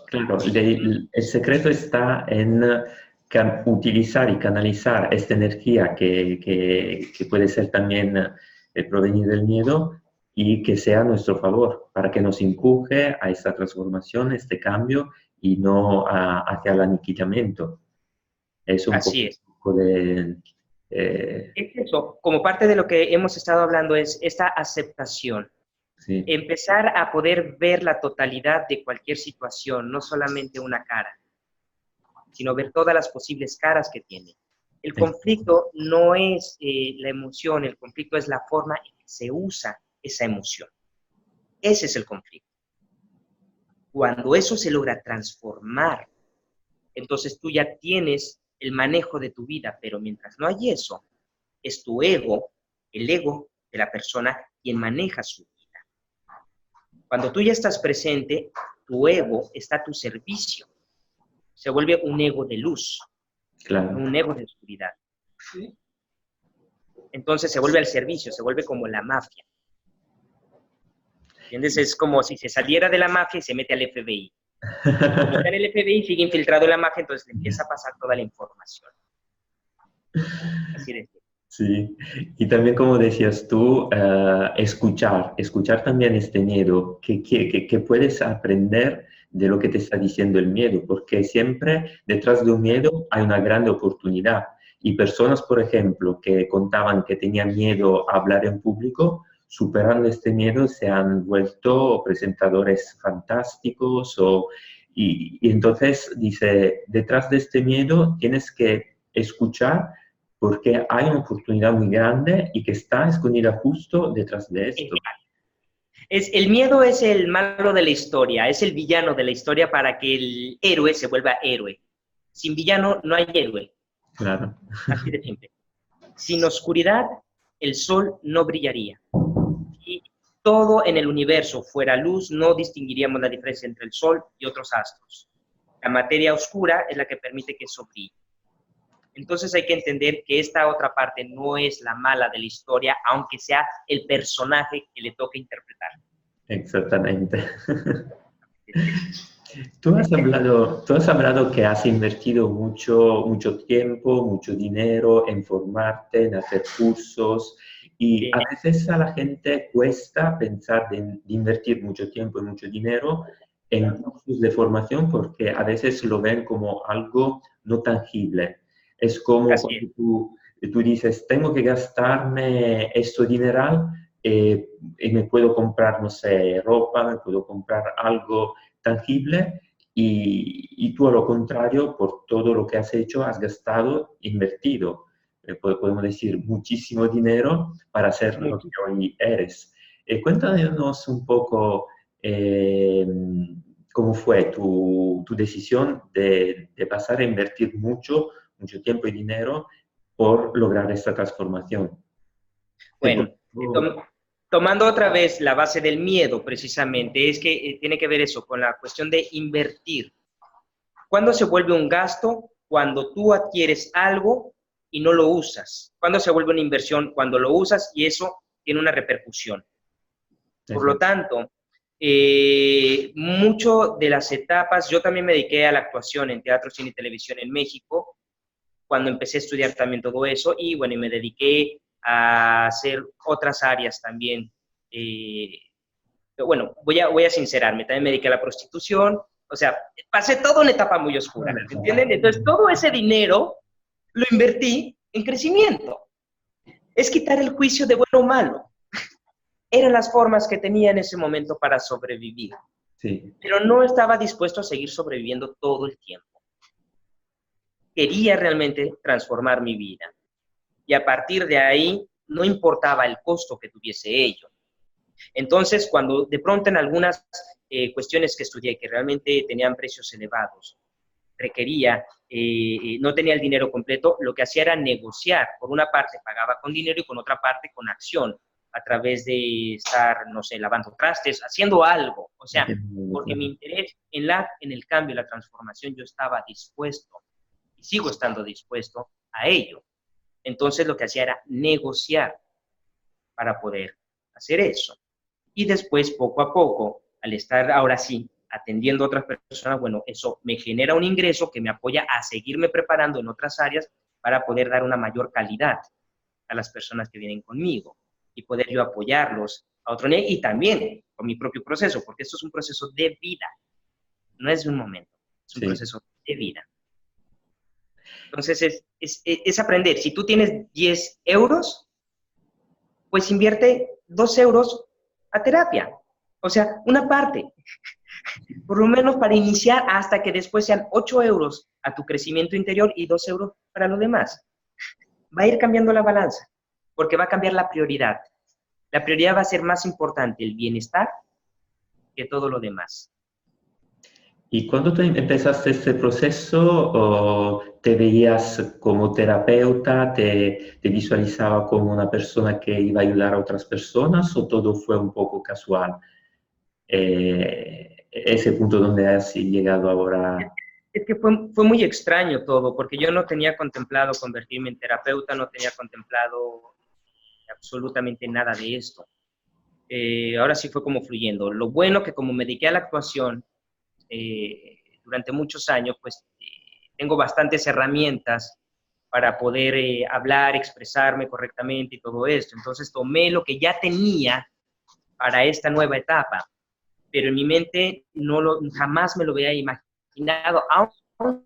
Claro, el secreto está en utilizar y canalizar esta energía que puede ser también el provenir del miedo y que sea a nuestro favor, para que nos empuje a esta transformación, este cambio y no hacia el aniquilamiento. Es un Así es. poco de... Es eso, como parte de lo que hemos estado hablando es esta aceptación. sí. Empezar a poder ver la totalidad de cualquier situación, no solamente una cara, sino ver todas las posibles caras que tiene. El conflicto no es la emoción, el conflicto es la forma en que se usa esa emoción. Ese es el conflicto. Cuando eso se logra transformar, entonces tú ya tienes el manejo de tu vida, pero mientras no hay eso, es tu ego, el ego de la persona, quien maneja su vida. Cuando tú ya estás presente, tu ego está a tu servicio. Se vuelve un ego de luz, Claro. no un ego de oscuridad. Entonces se vuelve al servicio, se vuelve como la mafia. ¿Entiendes? Es como si se saliera de la mafia y se mete al FBI. Como está en el FBI, sigue infiltrado en la mafia, entonces le empieza a pasar toda la información. Así de. Sí, y también como decías tú, escuchar también este miedo, que puedes aprender de lo que te está diciendo el miedo, porque siempre detrás de un miedo hay una gran oportunidad. Y personas, por ejemplo, que contaban que tenían miedo a hablar en público, superando este miedo se han vuelto presentadores fantásticos y entonces dice, detrás de este miedo tienes que escuchar porque hay una oportunidad muy grande y que está escondida justo detrás de esto. El miedo es el malo de la historia, es el villano de la historia para que el héroe se vuelva héroe. Sin villano no hay héroe, Claro, así de simple. Sin oscuridad, el sol no brillaría. Si todo en el universo fuera luz, no distinguiríamos la diferencia entre el sol y otros astros. La materia oscura es la que permite que eso brille. Entonces hay que entender que esta otra parte no es la mala de la historia, aunque sea el personaje que le toque interpretar. exactamente. Tú has hablado que has invertido mucho tiempo, mucho dinero en formarte, en hacer cursos, y a veces a la gente cuesta pensar de invertir mucho tiempo y mucho dinero en cursos de formación porque a veces lo ven como algo no tangible. Es como Así cuando es. tú dices, tengo que gastarme esto dineral y me puedo comprar, no sé, ropa, me puedo comprar algo tangible y tú a lo contrario, por todo lo que has hecho, has gastado, invertido, podemos decir, muchísimo dinero para ser lo que Muchísimo. hoy eres. Cuéntanos un poco eh, cómo fue tu decisión de pasar a invertir mucho tiempo y dinero por lograr esta transformación. ¿Qué Bueno, pasó? tomando otra vez la base del miedo, precisamente, es que tiene que ver eso con la cuestión de invertir. ¿Cuándo se vuelve un gasto? Cuando tú adquieres algo y no lo usas. ¿Cuándo se vuelve una inversión? Cuando lo usas y eso tiene una repercusión. Por lo Exacto. tanto, mucho de las etapas, yo también me dediqué a la actuación en teatro, cine y televisión en México, cuando empecé a estudiar también todo eso, y bueno, y me dediqué a hacer otras áreas también. Bueno, voy a sincerarme, también me dediqué a la prostitución, o sea, pasé toda una etapa muy oscura, ¿me entienden? Entonces, todo ese dinero lo invertí en crecimiento. Es quitar el juicio de bueno o malo. Eran las formas que tenía en ese momento para sobrevivir, Sí, pero no estaba dispuesto a seguir sobreviviendo todo el tiempo. Quería realmente transformar mi vida y a partir de ahí no importaba el costo que tuviese ello. Entonces, cuando de pronto en algunas cuestiones que estudié que realmente tenían precios elevados, requería, no tenía el dinero completo, lo que hacía era negociar. Por una parte pagaba con dinero y con otra parte con acción, a través de estar, no sé, lavando trastes, haciendo algo. O sea, entiendo, porque mi claro. interés en el cambio, la transformación, yo estaba dispuesto y sigo estando dispuesto a ello. Entonces lo que hacía era negociar para poder hacer eso. Y después, poco a poco, al estar ahora sí atendiendo a otras personas, bueno, eso me genera un ingreso que me apoya a seguirme preparando en otras áreas para poder dar una mayor calidad a las personas que vienen conmigo y poder yo apoyarlos a otro nivel y también con mi propio proceso, porque esto es un proceso de vida, no es de un momento, es un Sí. proceso de vida. Entonces es aprender, si tú tienes 10 euros, pues invierte 2 euros a terapia, o sea, una parte, por lo menos para iniciar hasta que después sean 8 euros a tu crecimiento interior y 2 euros para lo demás. Va a ir cambiando la balanza, porque va a cambiar la prioridad. La prioridad va a ser más importante el bienestar que todo lo demás. ¿Y cuando tú empezaste este proceso, te veías como terapeuta, te visualizaba como una persona que iba a ayudar a otras personas o todo fue un poco casual? Ese punto donde has llegado ahora. Es que fue muy extraño todo, porque yo no tenía contemplado convertirme en terapeuta, no tenía contemplado absolutamente nada de esto. Ahora sí fue como fluyendo. Lo bueno que como me dediqué a la actuación durante muchos años, pues tengo bastantes herramientas para poder hablar, expresarme correctamente y todo esto. Entonces tomé lo que ya tenía para esta nueva etapa, pero en mi mente jamás me lo había imaginado, aunque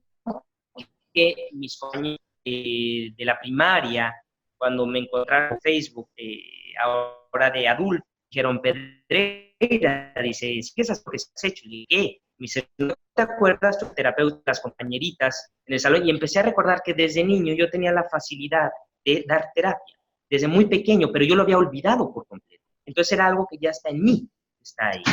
mis compañeros de la primaria, cuando me encontraron en Facebook, ahora de adulto, dijeron, Pedreira, dice, ¿qué es lo que has hecho? Y dije, ¿qué? Me dice, ¿no te acuerdas tus terapeutas, las compañeritas en el salón? Y empecé a recordar que desde niño yo tenía la facilidad de dar terapia, desde muy pequeño, pero yo lo había olvidado por completo. Entonces era algo que ya está en mí, está ahí.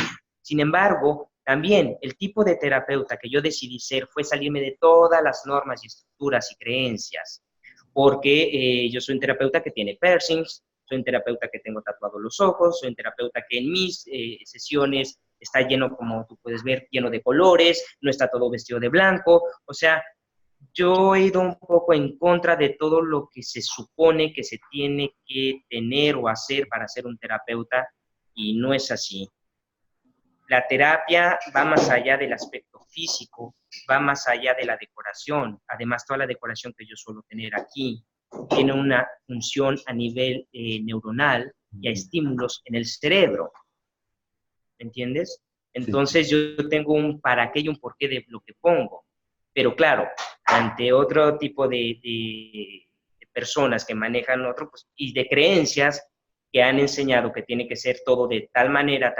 Sin embargo, también el tipo de terapeuta que yo decidí ser fue salirme de todas las normas y estructuras y creencias, porque yo soy un terapeuta que tiene piercings, soy un terapeuta que tengo tatuados los ojos, soy un terapeuta que en mis sesiones está lleno, como tú puedes ver, lleno de colores, no está todo vestido de blanco, o sea, yo he ido un poco en contra de todo lo que se supone que se tiene que tener o hacer para ser un terapeuta, y no es así. La terapia va más allá del aspecto físico, va más allá de la decoración. Además, toda la decoración que yo suelo tener aquí tiene una función a nivel neuronal y a estímulos en el cerebro. ¿Me entiendes? Entonces yo tengo un para qué y un por qué de lo que pongo. Pero claro, ante otro tipo de personas que manejan otro, pues, y de creencias que han enseñado que tiene que ser todo de tal manera,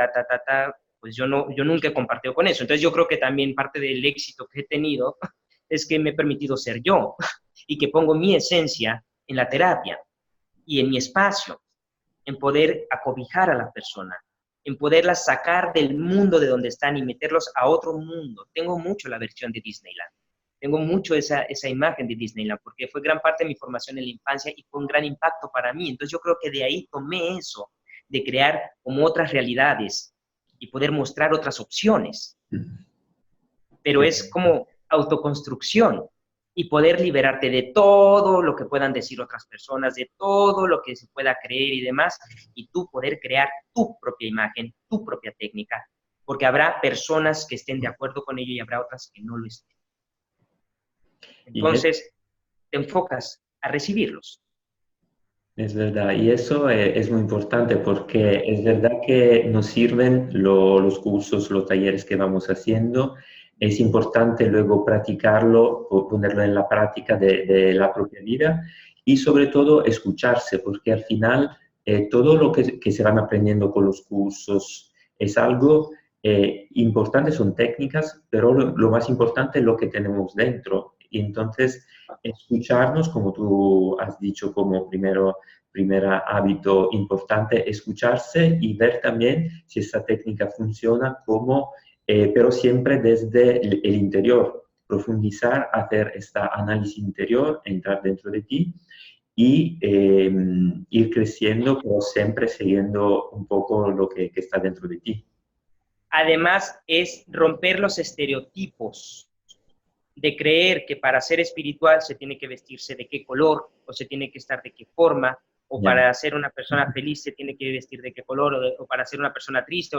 pues yo nunca he compartido con eso. Entonces yo creo que también parte del éxito que he tenido es que me he permitido ser yo y que pongo mi esencia en la terapia y en mi espacio, en poder acobijar a la persona, en poderlas sacar del mundo de donde están y meterlos a otro mundo. Tengo mucho la versión de Disneyland. Tengo mucho esa imagen de Disneyland, porque fue gran parte de mi formación en la infancia y fue un gran impacto para mí. Entonces yo creo que de ahí tomé eso, de crear como otras realidades y poder mostrar otras opciones. Pero es como autoconstrucción y poder liberarte de todo lo que puedan decir otras personas, de todo lo que se pueda creer y demás, y tú poder crear tu propia imagen, tu propia técnica, porque habrá personas que estén de acuerdo con ello y habrá otras que no lo estén. Entonces, te enfocas a recibirlos. Es verdad, y eso es muy importante porque es verdad que nos sirven los cursos, los talleres que vamos haciendo. Es importante luego practicarlo o ponerlo en la práctica de la propia vida y sobre todo escucharse, porque al final todo lo que se van aprendiendo con los cursos es algo importante, son técnicas, pero lo más importante es lo que tenemos dentro. Y entonces escucharnos, como tú has dicho, como primer hábito importante, escucharse y ver también si esta técnica funciona, pero siempre desde el interior, profundizar, hacer este análisis interior, entrar dentro de ti y ir creciendo, pero siempre siguiendo un poco lo que está dentro de ti. Además, es romper los estereotipos de creer que para ser espiritual se tiene que vestirse de qué color, o se tiene que estar de qué forma, o para ser una persona feliz se tiene que vestir de qué color, o para ser una persona triste.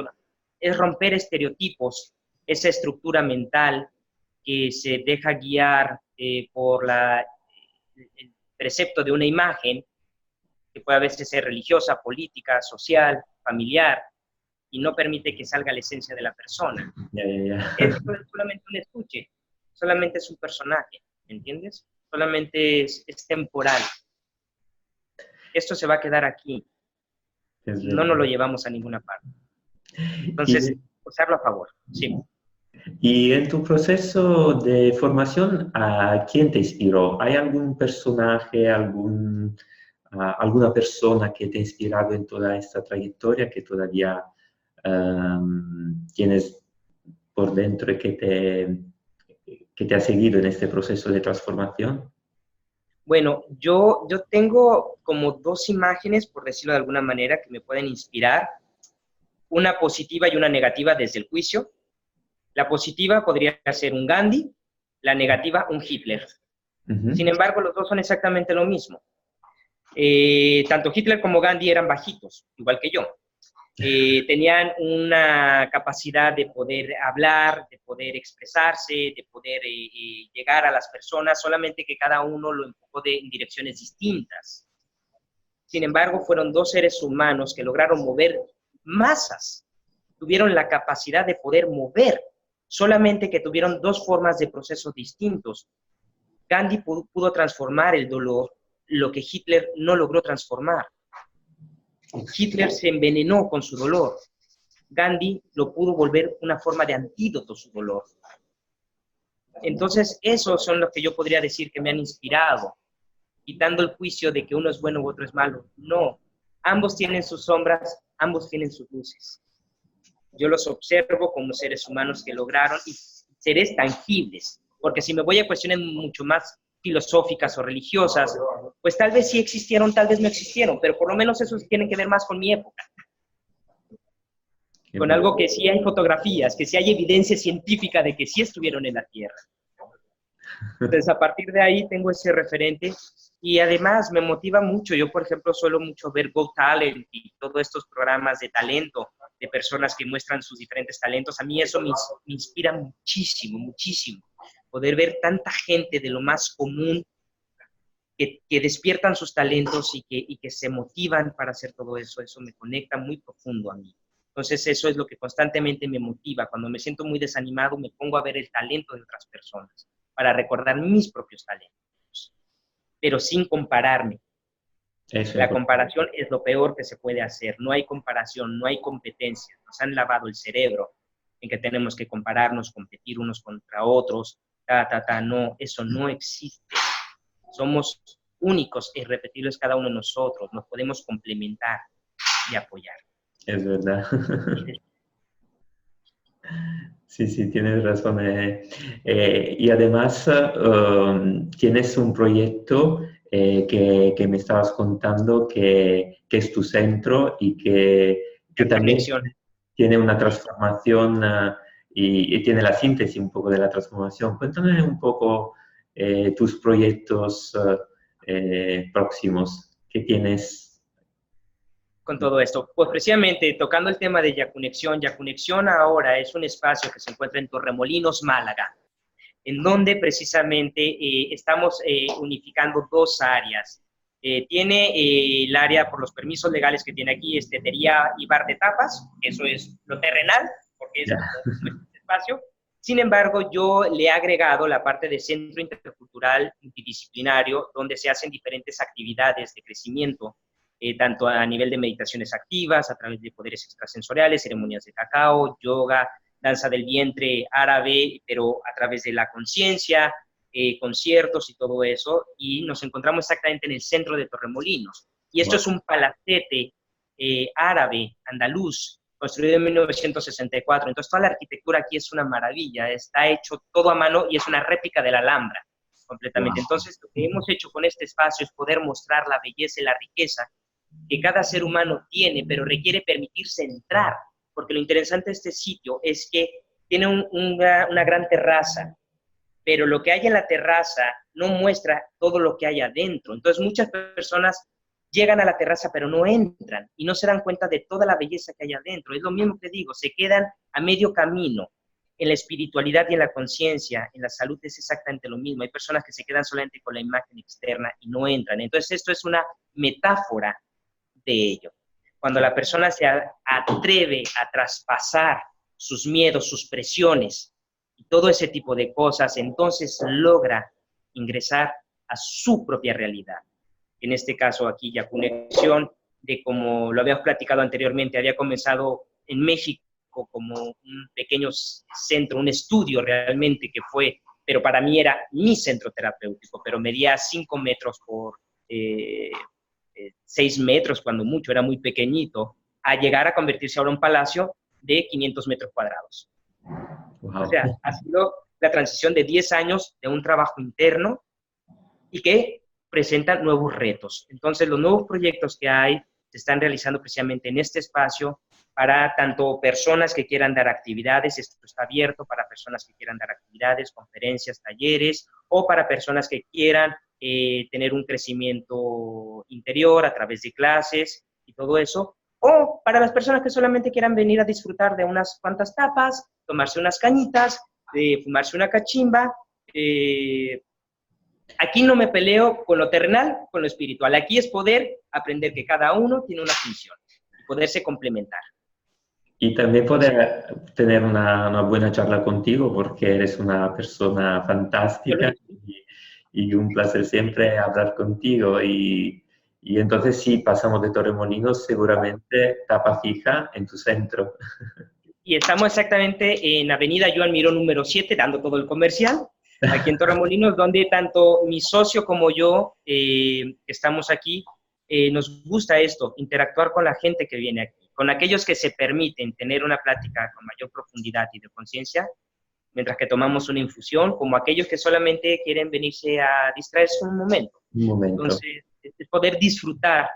Es romper estereotipos, esa estructura mental que se deja guiar por el precepto de una imagen, que puede a veces ser religiosa, política, social, familiar, y no permite que salga la esencia de la persona. Es solamente un escuche, solamente es un personaje, ¿entiendes? Solamente es temporal. Esto se va a quedar aquí. No nos lo llevamos a ninguna parte. Entonces, usarlo a favor, sí. Y en tu proceso de formación, ¿a quién te inspiró? ¿Hay algún personaje, alguna persona que te ha inspirado en toda esta trayectoria que todavía tienes por dentro y que te ha seguido en este proceso de transformación? Bueno, yo tengo como dos imágenes, por decirlo de alguna manera, que me pueden inspirar. Una positiva y una negativa desde el juicio. La positiva podría ser un Gandhi, la negativa un Hitler. Sin embargo, los dos son exactamente lo mismo. Tanto Hitler como Gandhi eran bajitos, igual que yo. tenían una capacidad de poder hablar, de poder expresarse, de poder llegar a las personas, solamente que cada uno lo enfocó en direcciones distintas. Sin embargo, fueron dos seres humanos que lograron mover masas, tuvieron la capacidad de poder mover, solamente que tuvieron dos formas de procesos distintos. Gandhi pudo transformar el dolor, lo que Hitler no logró transformar. Hitler se envenenó con su dolor. Gandhi lo pudo volver una forma de antídoto a su dolor. Entonces, esos son los que yo podría decir que me han inspirado, quitando el juicio de que uno es bueno u otro es malo. No, ambos tienen sus sombras, ambos tienen sus luces. Yo los observo como seres humanos que lograron, y seres tangibles, porque si me voy a cuestiones mucho más filosóficas o religiosas, pues tal vez sí existieron, tal vez no existieron, pero por lo menos esos tienen que ver más con mi época. Con algo que sí hay fotografías, que sí hay evidencia científica de que sí estuvieron en la Tierra. Entonces, a partir de ahí tengo ese referente y además me motiva mucho. Yo, por ejemplo, suelo mucho ver Got Talent y todos estos programas de talento, de personas que muestran sus diferentes talentos. A mí eso me inspira muchísimo, muchísimo. Poder ver tanta gente de lo más común que despiertan sus talentos y que se motivan para hacer todo eso. Eso me conecta muy profundo a mí. Entonces, eso es lo que constantemente me motiva. Cuando me siento muy desanimado, me pongo a ver el talento de otras personas para recordar mis propios talentos, pero sin compararme. La comparación es lo peor que se puede hacer. No hay comparación, no hay competencia. Nos han lavado el cerebro en que tenemos que compararnos, competir unos contra otros. No, eso no existe. Somos únicos e irrepetibles cada uno de nosotros. Nos podemos complementar y apoyar. Es verdad. Sí, sí, tienes razón. Y además tienes un proyecto que me estabas contando que es tu centro y que también tiene una transformación y tiene la síntesis un poco de la transformación. Cuéntame un poco tus proyectos próximos que tienes. Con todo esto, pues precisamente tocando el tema de Yacunexión, Yacunexión ahora es un espacio que se encuentra en Torremolinos, Málaga, en donde precisamente estamos unificando dos áreas. Tiene el área, por los permisos legales que tiene aquí, tetería y bar de tapas, eso es lo terrenal, porque es como este espacio. Sin embargo, yo le he agregado la parte de centro intercultural multidisciplinario, donde se hacen diferentes actividades de crecimiento, tanto a nivel de meditaciones activas, a través de poderes extrasensoriales, ceremonias de cacao, yoga, danza del vientre árabe, pero a través de la conciencia, conciertos y todo eso, y nos encontramos exactamente en el centro de Torremolinos. Y esto es un palacete árabe, andaluz, construido en 1964. Entonces, toda la arquitectura aquí es una maravilla, está hecho todo a mano y es una réplica de la Alhambra, completamente. Entonces, lo que hemos hecho con este espacio es poder mostrar la belleza y la riqueza que cada ser humano tiene, pero requiere permitirse entrar, porque lo interesante de este sitio es que tiene una gran terraza, pero lo que hay en la terraza no muestra todo lo que hay adentro. Entonces muchas personas llegan a la terraza pero no entran y no se dan cuenta de toda la belleza que hay adentro. Es lo mismo que digo, se quedan a medio camino. En la espiritualidad y en la conciencia, en la salud es exactamente lo mismo. Hay personas que se quedan solamente con la imagen externa y no entran. Entonces esto es una metáfora de ello. Cuando la persona se atreve a traspasar sus miedos, sus presiones y todo ese tipo de cosas, entonces logra ingresar a su propia realidad. En este caso aquí Yacunexión, de como lo habíamos platicado anteriormente, había comenzado en México como un pequeño centro, un estudio realmente que fue, pero para mí era mi centro terapéutico, pero medía 5 metros por 6 metros, cuando mucho, era muy pequeñito, a llegar a convertirse ahora en un palacio de 500 metros cuadrados. Wow. O sea, ha sido la transición de 10 años de un trabajo interno y que presenta nuevos retos. Entonces, los nuevos proyectos que hay se están realizando precisamente en este espacio para tanto personas que quieran dar actividades, esto está abierto para personas que quieran dar actividades, conferencias, talleres, o para personas que quieran tener un crecimiento interior a través de clases y todo eso, O para las personas que solamente quieran venir a disfrutar de unas cuantas tapas, tomarse unas cañitas, fumarse una cachimba. Aquí no me peleo con lo terrenal, con lo espiritual. Aquí es poder aprender que cada uno tiene una función y poderse complementar. Y también Entonces, poder tener una buena charla contigo porque eres una persona fantástica y un placer siempre hablar contigo. Y entonces si pasamos de Torremolinos, seguramente tapa fija en tu centro. y estamos exactamente en Avenida Joan Miró número 7, dando todo el comercial, aquí en Torremolinos, donde tanto mi socio como yo estamos aquí. Nos gusta esto, interactuar con la gente que viene aquí, con aquellos que se permiten tener una plática con mayor profundidad y de conciencia, mientras que tomamos una infusión, como aquellos que solamente quieren venirse a distraerse un momento. Un momento. Entonces, es poder disfrutar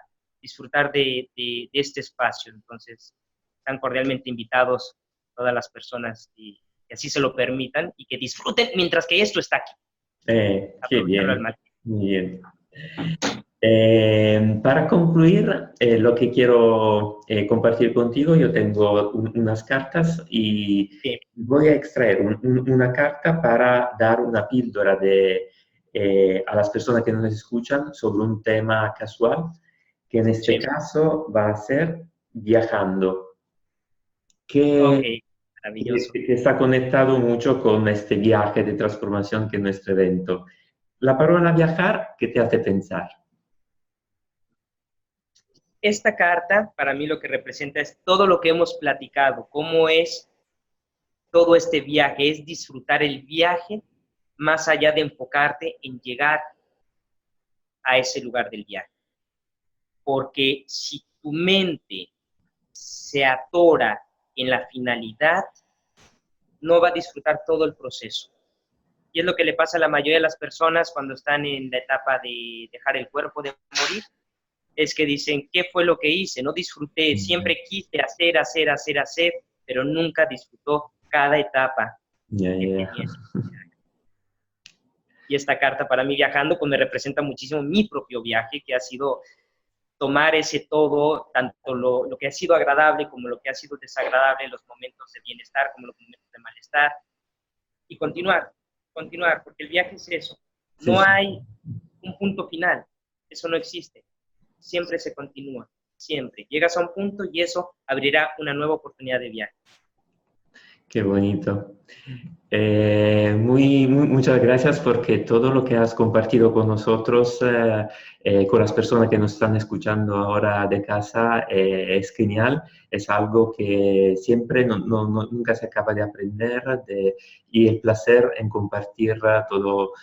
de este espacio. Entonces, están cordialmente invitados todas las personas que así se lo permitan y que disfruten mientras que esto está aquí. Qué Aprovecharlo al bien, máximo. muy bien. Para concluir, lo que quiero compartir contigo, yo tengo unas cartas y Sí, voy a extraer una carta para dar una píldora a las personas que nos escuchan sobre un tema casual, que en este sí. caso va a ser viajando, Ok, que, maravilloso. que está conectado mucho con este viaje de transformación que es nuestro evento. La palabra viajar, ¿qué te hace pensar? Esta carta, para mí lo que representa es todo lo que hemos platicado, cómo es todo este viaje, es disfrutar el viaje más allá de enfocarte en llegar a ese lugar del viaje. Porque si tu mente se atora en la finalidad, no va a disfrutar todo el proceso. Y es lo que le pasa a la mayoría de las personas cuando están en la etapa de dejar el cuerpo, de morir, es que dicen, ¿qué fue lo que hice? No disfruté, siempre quise hacer, pero nunca disfrutó cada etapa Ya, que ya. tenía. Y esta carta para mí viajando, pues me representa muchísimo mi propio viaje, que ha sido tomar ese todo, tanto lo que ha sido agradable como lo que ha sido desagradable, los momentos de bienestar como los momentos de malestar, y continuar, porque el viaje es eso. Sí, No sí. hay un punto final, eso no existe. Siempre se continúa, siempre. Llegas a un punto y eso abrirá una nueva oportunidad de viaje. Qué bonito. Muchas gracias porque todo lo que has compartido con nosotros, con las personas que nos están escuchando ahora de casa, es genial. Es algo que siempre nunca se acaba de aprender y el placer en compartir todo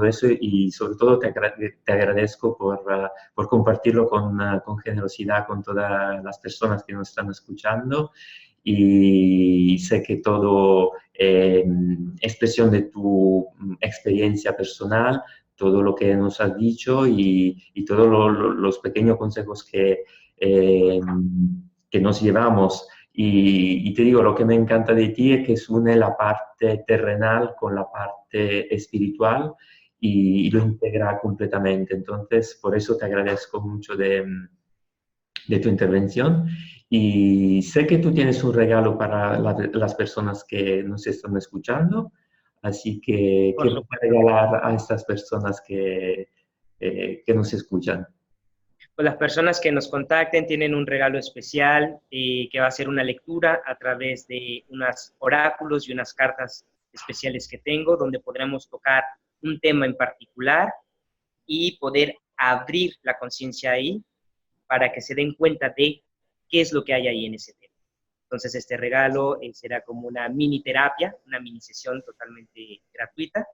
eso y sobre todo te agradezco por compartirlo con generosidad con todas las personas que nos están escuchando. Y sé que todo expresión de tu experiencia personal, todo lo que nos has dicho y todos los pequeños consejos que nos llevamos. Y te digo, lo que me encanta de ti es que se une la parte terrenal con la parte espiritual y lo integra completamente. Entonces, por eso te agradezco mucho de tu intervención. Y sé que tú tienes un regalo para las personas que nos están escuchando, así que Por ¿qué vas a supuesto. regalar a estas personas que nos escuchan? Pues las personas que nos contacten tienen un regalo especial que va a ser una lectura a través de unos oráculos y unas cartas especiales que tengo, donde podremos tocar un tema en particular y poder abrir la conciencia ahí para que se den cuenta de qué es lo que hay ahí en ese tema. Entonces, este regalo será como una mini terapia, una mini sesión totalmente gratuita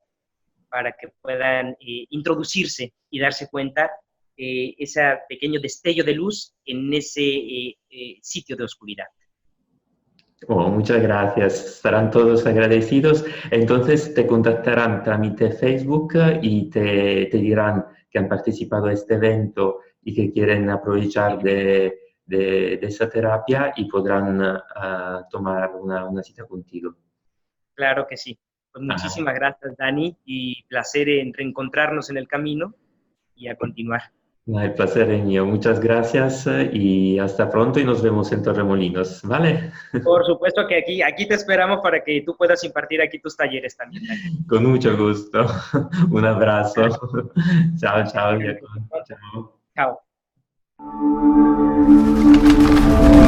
para que puedan introducirse y darse cuenta ese pequeño destello de luz en ese sitio de oscuridad. Oh, muchas gracias. Estarán todos agradecidos. Entonces te contactarán trámite Facebook y te dirán que han participado en este evento y que quieren aprovechar de esa terapia y podrán tomar una cita contigo. Claro que sí. Pues Ah, muchísimas gracias, Dani, y placer en reencontrarnos en el camino y a continuar. No, el placer es mío. Muchas gracias y hasta pronto y nos vemos en Torremolinos, ¿vale? Por supuesto que aquí te esperamos para que tú puedas impartir aquí tus talleres también, Dani. Con mucho gusto. Un abrazo. Chao, chao, Venga, Jacob. Chao. chao.